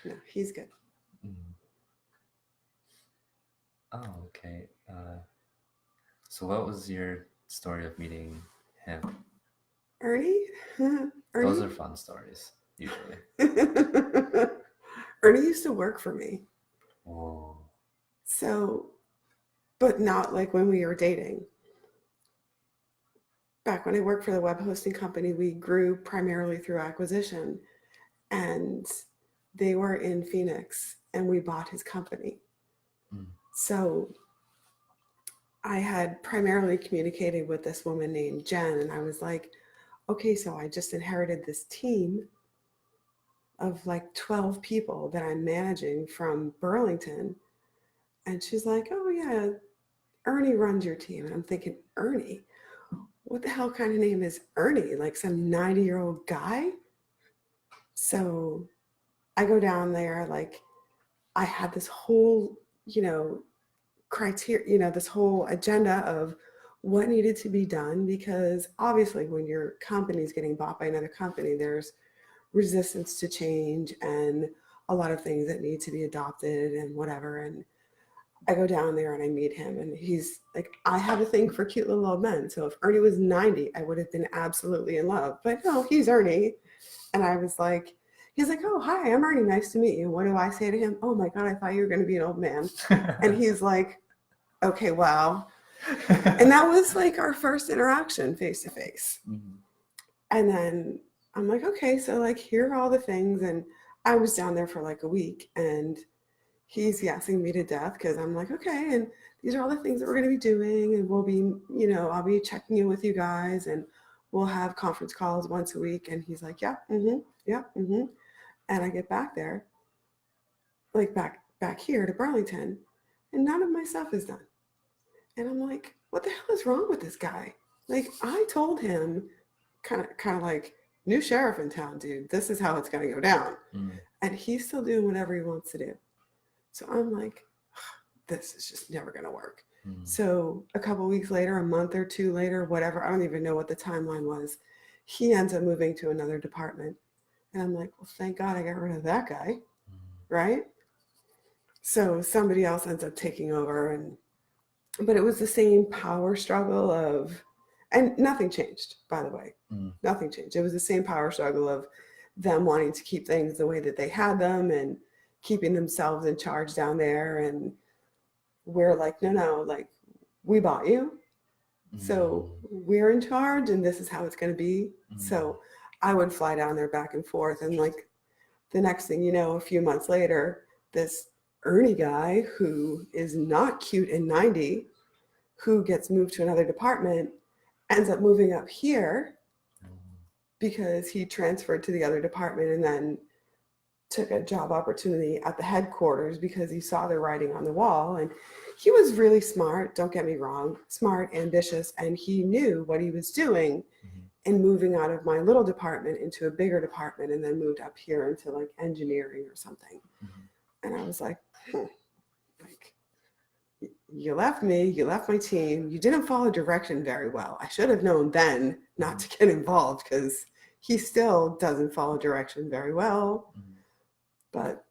No, he's good. Mhm. Oh, okay. So what was your story of meeting him? Ernie? Those Ernie? are fun stories, usually. Ernie used to work for me. Whoa. So, but not like when we were dating. Back when I worked for the web hosting company, we grew primarily through acquisition. And they were in Phoenix and we bought his company. Mm. So I had primarily communicated with this woman named Jen, and I was like, okay, so I just inherited this team of like 12 people that I'm managing from Burlington. And she's like, oh, yeah, Ernie runs your team. And I'm thinking, Ernie? What the hell kind of name is Ernie? Like some 90-year-old guy? So I go down there, like, I had this whole, criteria, this whole agenda of what needed to be done, because obviously when your company is getting bought by another company, there's resistance to change and a lot of things that need to be adopted and whatever. And I go down there and I meet him, and he's like, I have a thing for cute little old men. So if Ernie was 90, I would have been absolutely in love. But no, he's Ernie. And I was like, he's like, oh, hi, I'm Ernie. Nice to meet you. What do I say to him? Oh my God, I thought you were going to be an old man. And he's like, okay, wow. And that was like our first interaction face to face. And then I'm like, okay, so like, here are all the things. And I was down there for like a week, and he's yassing me to death because I'm like, okay, and these are all the things that we're going to be doing. And we'll be, I'll be checking in with you guys, and we'll have conference calls once a week. And he's like, yeah, yeah, And I get back there, like back here to Burlington, and none of my stuff is done. And I'm like, what the hell is wrong with this guy? Like, I told him kind of like, new sheriff in town, dude. This is how it's going to go down. And he's still doing whatever he wants to do. So I'm like, this is just never going to work. So a couple weeks later, a month or two later, whatever, I don't even know what the timeline was, he ends up moving to another department. And I'm like, well, thank God I got rid of that guy, right? So somebody else ends up taking over, but it was the same power struggle of, and nothing changed, by the way. Nothing changed. It was the same power struggle of them wanting to keep things the way that they had them and keeping themselves in charge down there. And we're like, no, like, we bought you. So we're in charge, and this is how it's going to be. So I would fly down there back and forth. And like, the next thing you know, a few months later, this Ernie guy who is not cute and 90, who gets moved to another department, ends up moving up here because he transferred to the other department and then took a job opportunity at the headquarters because he saw the writing on the wall. And he was really smart, don't get me wrong, smart, ambitious, and he knew what he was doing in moving out of my little department into a bigger department, and then moved up here into like engineering or something. And I was like, like, you left me, you left my team, you didn't follow direction very well. I should have known then not to get involved, because he still doesn't follow direction very well. But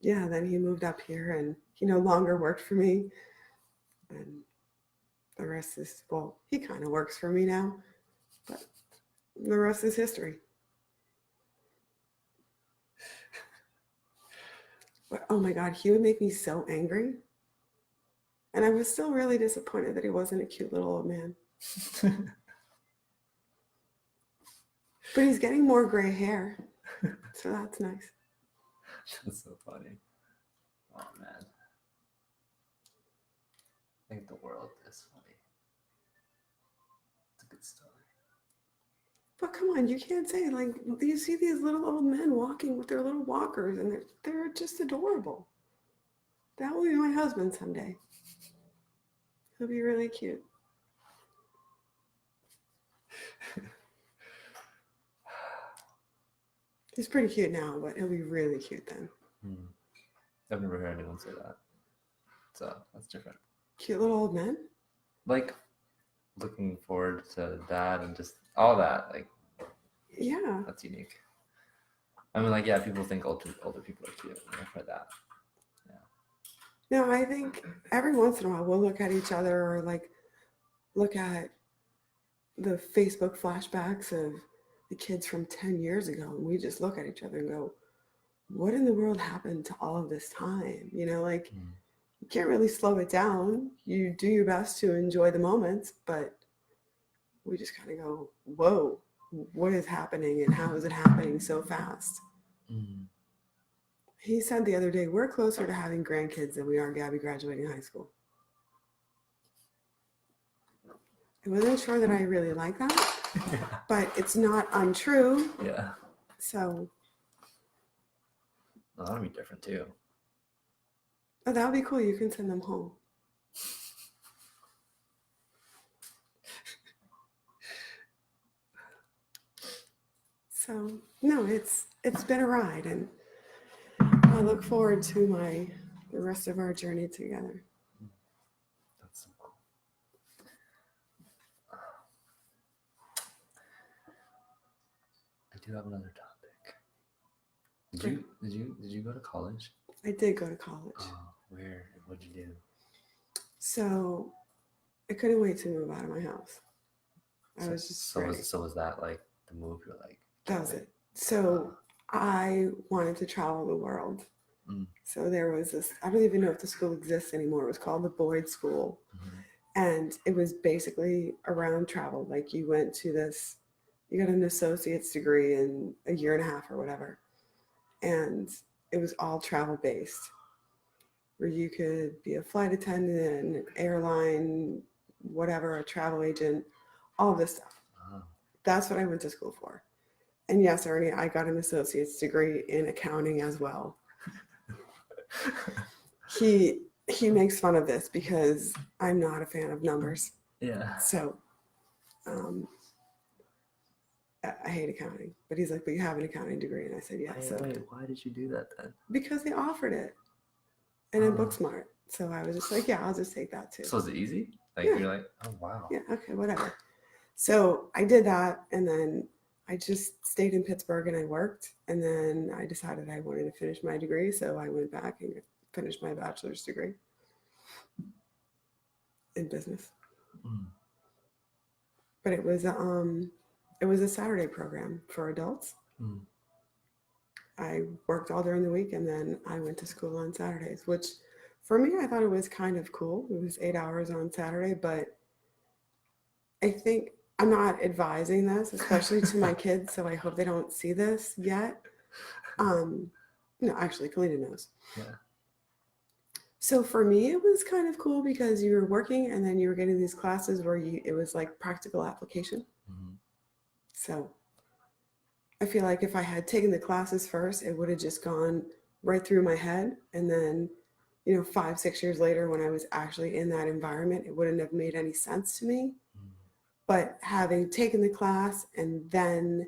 yeah, then he moved up here and he no longer worked for me. And the rest is, well, he kind of works for me now, but the rest is history. But oh my God, he would make me so angry. And I was still really disappointed that he wasn't a cute little old man. But he's getting more gray hair, so that's nice. That's so funny. Oh man, I think the world is funny. It's a good story. But come on, you can't say, like, you see these little old men walking with their little walkers, and they're just adorable. That will be my husband someday. He'll be really cute. He's pretty cute now, but he'll be really cute then. I've never heard anyone say that. So that's different. Cute little old man. Like looking forward to that and just all that. Like, Yeah. that's unique. I mean, like, yeah, people think older people are cute. I've heard that. No, I think every once in a while we'll look at each other or like look at the Facebook flashbacks of the kids from 10 years ago, and we just look at each other and go, what in the world happened to all of this time? You know, like you can't really slow it down. You do your best to enjoy the moments, but we just kind of go, whoa, what is happening and how is it happening so fast? He said the other day, we're closer to having grandkids than we are Gabby graduating high school. I wasn't sure that I really like that, but it's not untrue. Yeah. So, Well, that'll be different too. oh, that would be cool. You can send them home. So, no, it's been a ride, and I look forward to the rest of our journey together. That's so cool. I do have another topic. Did you go to college? I did go to college. Oh, where? What'd you do? So I couldn't wait to move out of my house. I was just ready. So was that like the move? You're like, That was it. So I wanted to travel the world. So there was this, I don't even know if the school exists anymore. It was called the Boyd School. And it was basically around travel. Like you went to this, you got an associate's degree in a year and a half or whatever. And it was all travel based, where you could be a flight attendant, an airline, whatever, a travel agent, all this stuff. That's what I went to school for. And yes, Ernie, I got an associate's degree in accounting as well. He makes fun of this because I'm not a fan of numbers. Yeah. So I hate accounting. But he's like, but you have an accounting degree. And I said, yes. Wait, why did you do that then? Because they offered it. And in Booksmart. So I was just like, yeah, I'll just take that too. So is it easy? Like Yeah. You're like, oh wow. Yeah, okay, whatever. So I did that, and then I just stayed in Pittsburgh and I worked, and then I decided I wanted to finish my degree, so I went back and finished my bachelor's degree in business. But it was a Saturday program for adults. I worked all during the week, and then I went to school on Saturdays, which for me, I thought it was kind of cool. It was 8 hours on Saturday, but I think I'm not advising this, especially to my kids, so I hope they don't see this yet. No, actually, Kalina knows. Yeah. So for me, it was kind of cool because you were working and then you were getting these classes where it was like practical application. So I feel like if I had taken the classes first, it would have just gone right through my head. And then, 5-6 years later, when I was actually in that environment, it wouldn't have made any sense to me. But having taken the class and then,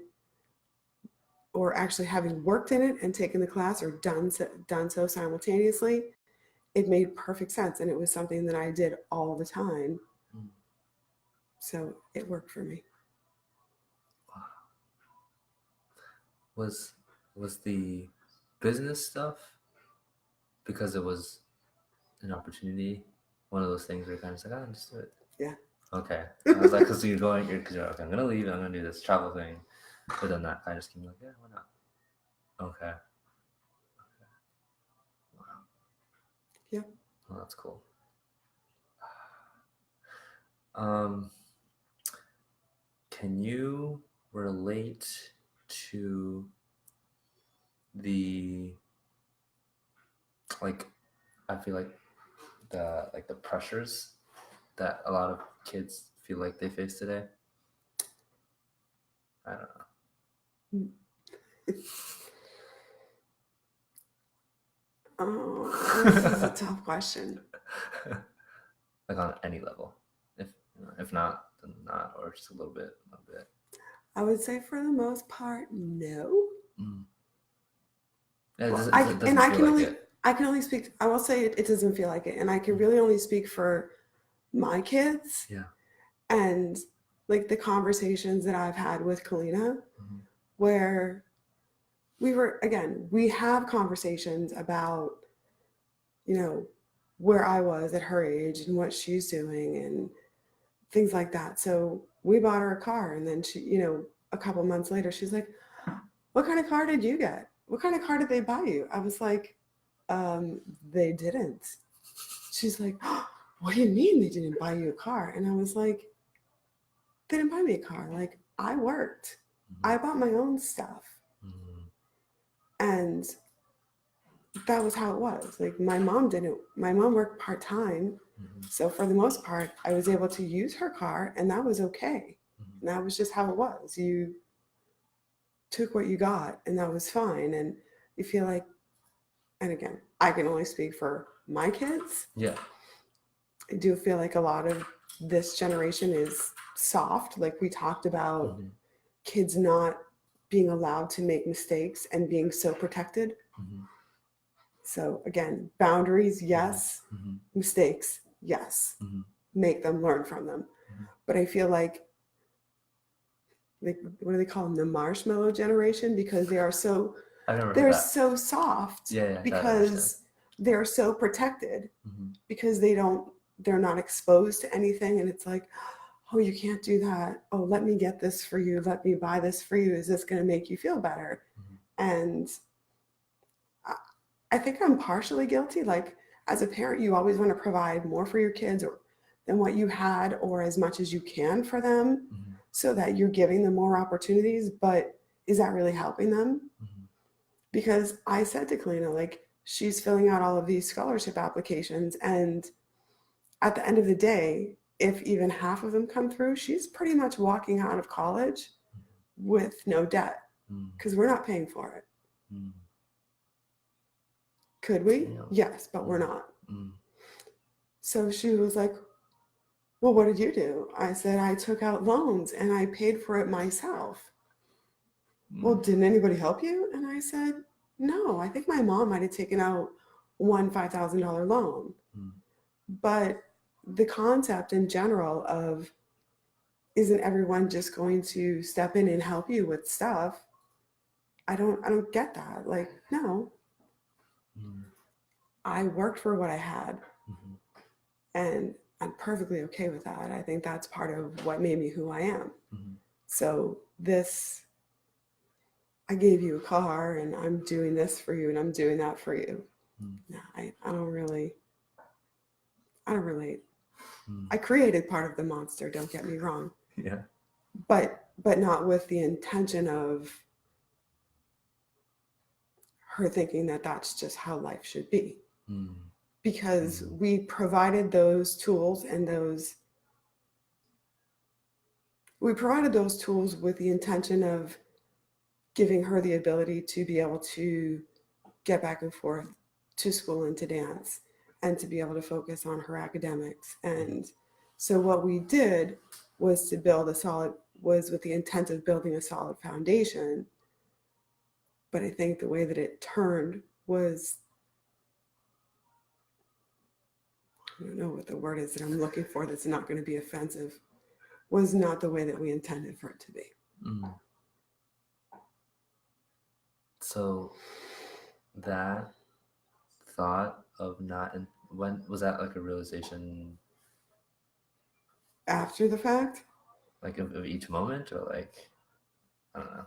or actually having worked in it and taken the class or done so simultaneously, it made perfect sense. And it was something that I did all the time. So it worked for me. Was the business stuff, because it was an opportunity, one of those things where you're kind of like, just do it? Yeah. Okay. I was like, because you're okay, I'm going to leave and I'm going to do this travel thing. But then that I just came like, yeah, why not? Okay. Wow. Yeah. Well, that's cool. Can you relate to the, like, I feel like the pressures that a lot of kids feel like they face today? I don't know. Oh, this is a tough question. Like on any level, if not, then or just a little bit. I would say for the most part, no. It doesn't, I it doesn't and I feel can like only it. I can only speak. I will say it doesn't feel like it, and I can really only speak for my kids Yeah. and like the conversations that I've had with Kalina, Mhm. where we have conversations about, you know, where I was at her age and what she's doing and things like that. So we bought her a car, and then she, a couple months later, she's like, "What kind of car did you get? What kind of car did they buy you?" I was like, "They didn't." She's like, "Oh, what do you mean they didn't buy you a car?" And I was like, "They didn't buy me a car. Like, I worked. I bought my own stuff." Mhm. And that was how it was. Like, my mom didn't. My mom worked part-time. Mhm. So for the most part, I was able to use her car, and that was okay. Mhm. And that was just how it was. You took what you got, and that was fine. And you feel like, and again, I can only speak for my kids. Yeah. I do feel like a lot of this generation is soft. Like we talked about Mhm. kids not being allowed to make mistakes and being so protected. Mhm. So again, boundaries, yes. Mhm. Mistakes, yes. Mhm. Make them learn from them. Mhm. But I feel like what do they call them? The marshmallow generation, because I've never heard they're that. so soft Yeah, that I understand. because they're so protected Mhm. because they're not exposed to anything, and it's like, oh, you can't do that. Oh, let me get this for you. Let me buy this for you. Is this going to make you feel better? Mhm. And I think I'm partially guilty. Like as a parent, you always want to provide more for your kids or than what you had or as much as you can for them Mhm. so that you're giving them more opportunities. But is that really helping them? Mhm. Because I said to Kalina, like, she's filling out all of these scholarship applications. And at the end of the day, if even half of them come through, she's pretty much walking out of college with no debt Mhm. because we're not paying for it. Mhm. Could we? Yeah. Yes, but we're not. Mhm. So she was like, well, what did you do? I said, I took out loans and I paid for it myself. Well, didn't anybody help you? And I said, no, I think my mom might have taken out one $5,000 loan. Mhm. But the concept in general of isn't everyone just going to step in and help you with stuff? I don't get that. Like, no, Mhm. I worked for what I had Mhm. and I'm perfectly okay with that. I think that's part of what made me who I am. Mhm. So this, I gave you a car and I'm doing this for you and I'm doing that for you. Mhm. No, I don't relate. Mhm. I created part of the monster, don't get me wrong, Yeah. but not with the intention of her thinking that that's just how life should be. Mhm. Because we provided those tools and we provided those tools with the intention of giving her the ability to be able to get back and forth to school and to dance and to be able to focus on her academics. And so what we did was was with the intent of building a solid foundation. But I think the way that it turned was, I don't know what the word is that I'm looking for that's not going to be offensive, was not the way that we intended for it to be. Mhm. So that thought of not in, when was that like a realization After the fact, like of each moment or like I don't know.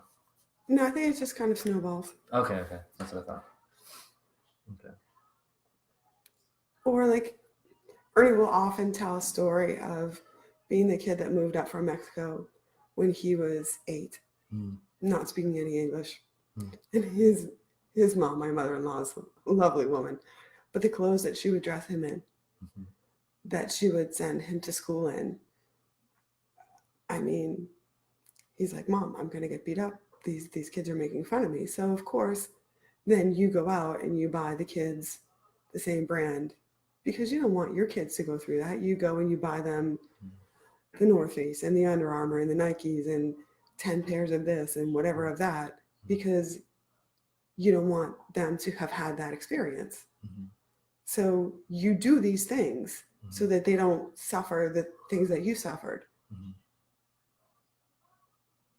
no, I think it just kind of snowballs. Okay, that's what I thought. Okay. Or like Ernie will often tell a story of being the kid that moved up from Mexico when he was 8, Mm. not speaking any English. Mm. And his mom, my mother-in-law, is a lovely woman, but the clothes that she would dress him in, Mhm. that she would send him to school in, I mean, he's like, Mom, I'm gonna get beat up. These kids are making fun of me. So of course, then you go out and you buy the kids the same brand because you don't want your kids to go through that. You go and you buy them the North Face and the Under Armour and the Nikes and 10 pairs of this and whatever of that because you don't want them to have had that experience. Mhm. So you do these things so Mhm. that they don't suffer the things that you suffered, Mhm.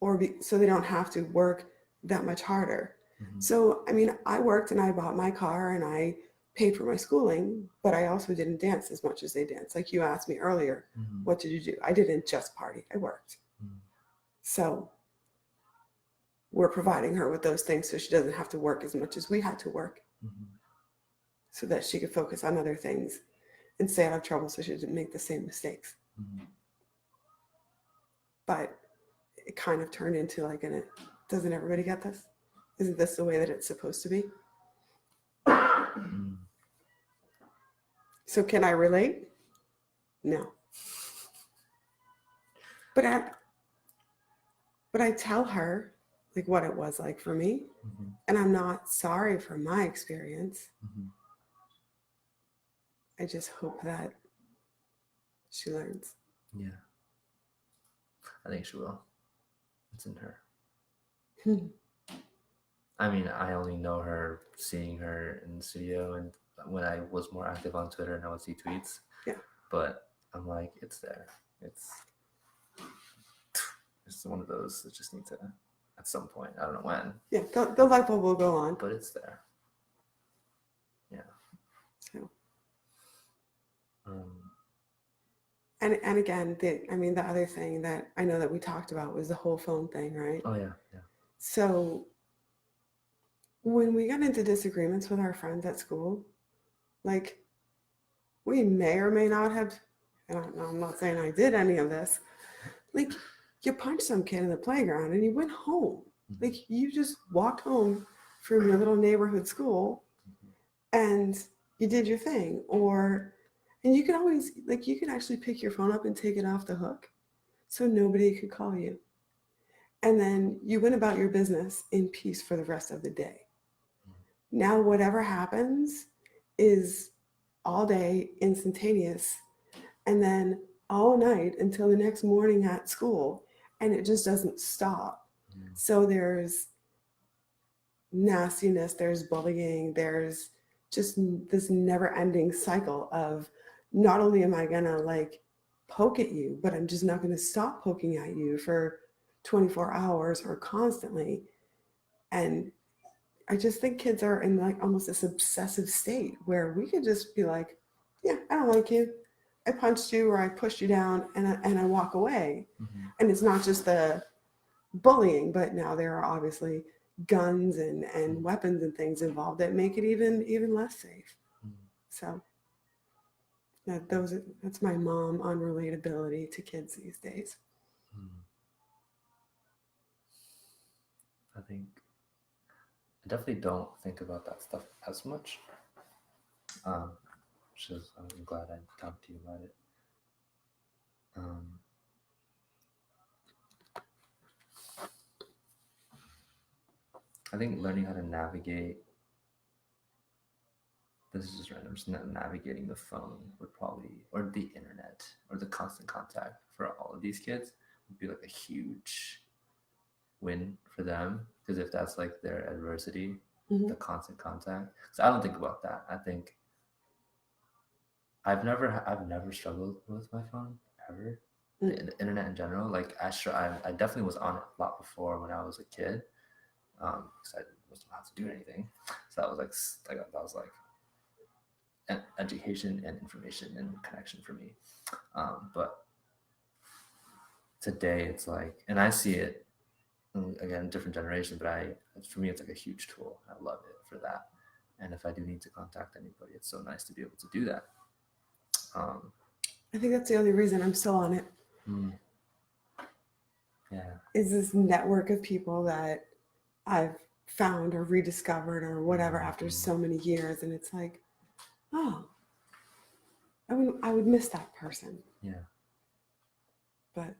or so they don't have to work that much harder. Mhm. So, I mean, I worked and I bought my car and I paid for my schooling, but I also didn't dance as much as they danced. Like you asked me earlier, Mhm. what did you do? I didn't just party, I worked. Mhm. So we're providing her with those things so she doesn't have to work as much as we had to work, Mhm. so that she could focus on other things and stay out of trouble so she didn't make the same mistakes. Mhm. But it kind of turned into like, doesn't everybody get this? Isn't this the way that it's supposed to be? Mhm. So can I relate? No. But I tell her like what it was like for me, Mhm. and I'm not sorry for my experience. Mhm. I just hope that she learns. Yeah, I think she will. It's in her. Hmm. I mean, I only know her seeing her in the studio and when I was more active on Twitter and I would see tweets. Yeah. But I'm like, it's there. It's one of those that just need to, at some point, I don't know when, Yeah, the light bulb will go on. but it's there. Yeah. So, Um, and again, the other thing that I know that we talked about was the whole phone thing, right? oh yeah, yeah. So when we got into disagreements with our friends at school, like we may or may not have, and I'm not saying I did any of this, like you punched some kid in the playground and you went home. Mhm. Like you just walked home from your little neighborhood school and you did your thing. And you could always, like, you could actually pick your phone up and take it off the hook so nobody could call you. And then you went about your business in peace for the rest of the day. Now, whatever happens is all day, instantaneous, and then all night until the next morning at school. And it just doesn't stop. Mhm. So there's nastiness, there's bullying, there's just this never ending cycle of not only am I gonna like poke at you, but I'm just not gonna stop poking at you for 24 hours or constantly. And I just think kids are in like almost this obsessive state where we could just be like, yeah, I don't like you. I punched you or I pushed you down and I walk away. Mhm. And it's not just the bullying, but now there are obviously guns and weapons and things involved that make it even less safe. Mhm. So that's my mom on relatability to kids these days. Mhm. I think I definitely don't think about that stuff as much. Which is, I'm glad I talked to you about it. Um, I think learning how to navigate, this is just random, just navigating the phone would probably, or the internet, or the constant contact for all of these kids would be like a huge win for them. Because if that's like their adversity, Mhm. the constant contact. So I don't think about that. I think I've never struggled with my phone ever. The internet in general, like I definitely was on it a lot before when I was a kid, because I wasn't allowed to do anything. So that was like an education and information and connection for me. But today it's like, and I see it again, different generation, but for me it's like a huge tool. I love it for that. And if I do need to contact anybody, it's so nice to be able to do that. I think that's the only reason I'm still on it. Yeah. Is this network of people that I've found or rediscovered or whatever after so many years, and it's like, oh, I would miss that person. Yeah. But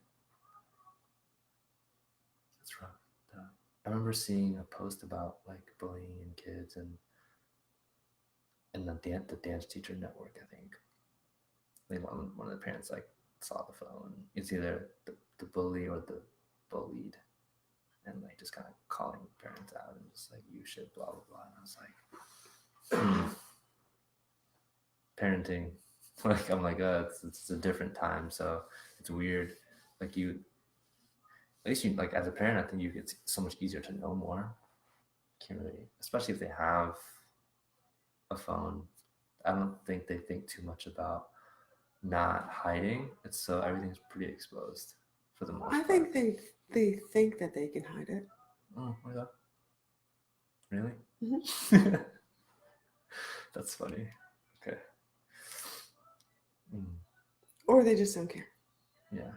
That's rough. I remember seeing a post about like bullying in kids and the dance teacher network. I think like one of the parents like saw the phone. It's either the bully or the bullied, and like just just kind of calling parents out and just like, you should blah blah blah. And I was like, parenting. Like I'm like, it's a different time, so it's weird. Like you, at least you like as a parent, I think it's so much easier to know more. Can't really, especially if they have a phone. I don't think they think too much about not hiding. It's so everything's pretty exposed for the most I part. think they think that they can hide it. Oh my god. Really? Mhm. That's funny. Okay. Or they just don't care. Yeah.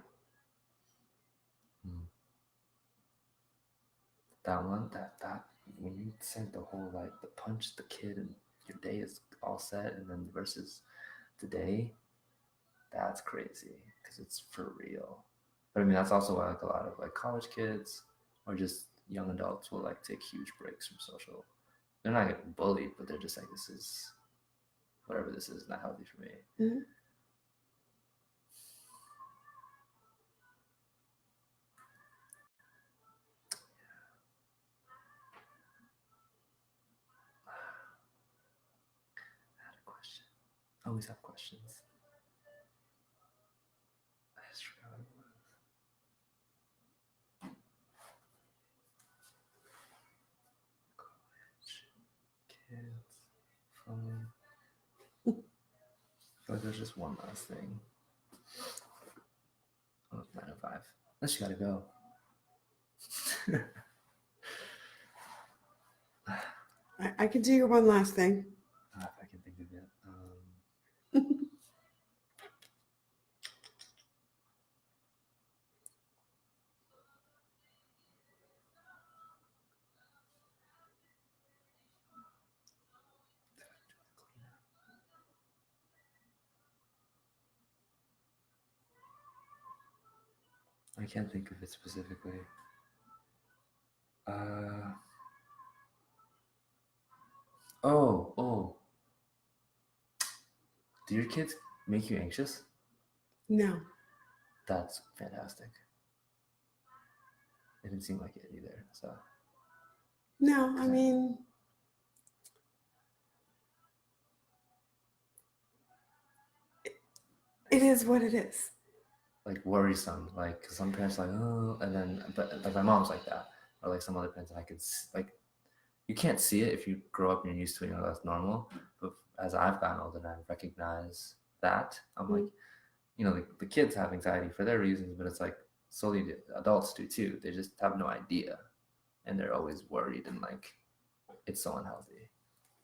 That one, that when you said the whole like the punch the kid and your day is all set, and then versus today, that's crazy because it's for real. But I mean, that's also why like a lot of like college kids or just young adults will like take huge breaks from social. They're not getting bullied, but they're just like, this is whatever this is not healthy for me. Mm-hmm. I had a question. I always have questions. I just forgot what it was. Kids, phone. I feel like there's just one last thing. Oh, it's 9:05. Unless you gotta go. I could do your one last thing. If I can think of it. I can't think of it specifically. Oh. Do your kids make you anxious? No. That's fantastic. It didn't seem like it either. So No, I mean, it is what it is. like worrisome, like 'cause some parents are like, oh, and then but like my mom's like that, or like some other parents, and I could like you can't see it if you grow up and you're used to it, that's normal. But as I've gotten older and I recognize that, I'm like, the kids have anxiety for their reasons, but it's like solely the adults do too. They just have no idea, and they're always worried and like it's so unhealthy.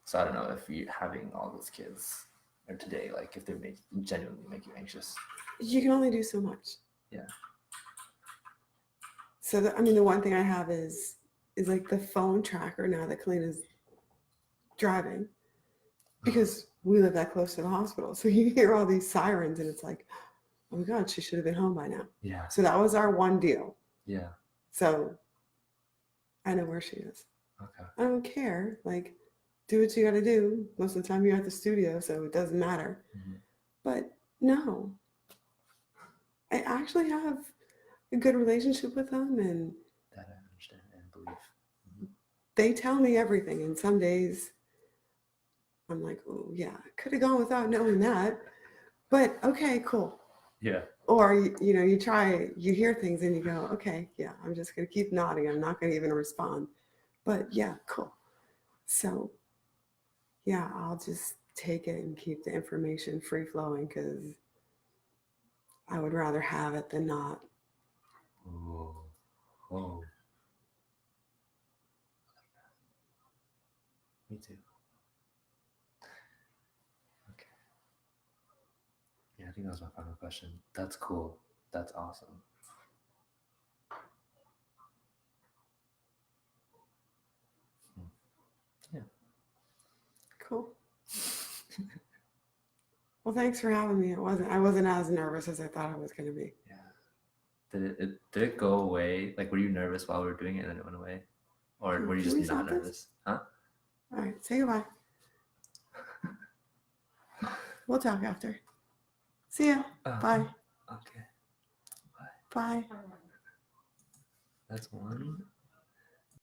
So I don't know if you having all those kids or today, like if they genuinely make you anxious. You can only do so much. Yeah. So the one thing I have is like the phone tracker now that Kalina's driving, because we live that close to the hospital. So you hear all these sirens and it's like, oh my God, she should have been home by now. Yeah. So that was our one deal. Yeah. So I know where she is. Okay. I don't care. Like, do what you got to do. Most of the time you're at the studio, so it doesn't matter. Mm-hmm. But no, I actually have a good relationship with them, and That I understand and believe. Mm-hmm. they tell me everything. And some days I'm like, oh yeah, I could have gone without knowing that, but okay, cool. Yeah. Or you hear things and you go, okay, yeah, I'm just gonna keep nodding. I'm not gonna even respond. But yeah, cool. So yeah, I'll just take it and keep the information free flowing because I would rather have it than not. Oh. Me too. Okay. Yeah, I think that was my final question. That's cool. That's awesome. Yeah. Cool. Well, thanks for having me. I wasn't as nervous as I thought I was going to be. Yeah. Did it go away? Like, were you nervous while we were doing it and then it went away? Or were you just not nervous? Huh? All right. Say goodbye. We'll talk after. See ya. Bye. Okay. Bye. That's one.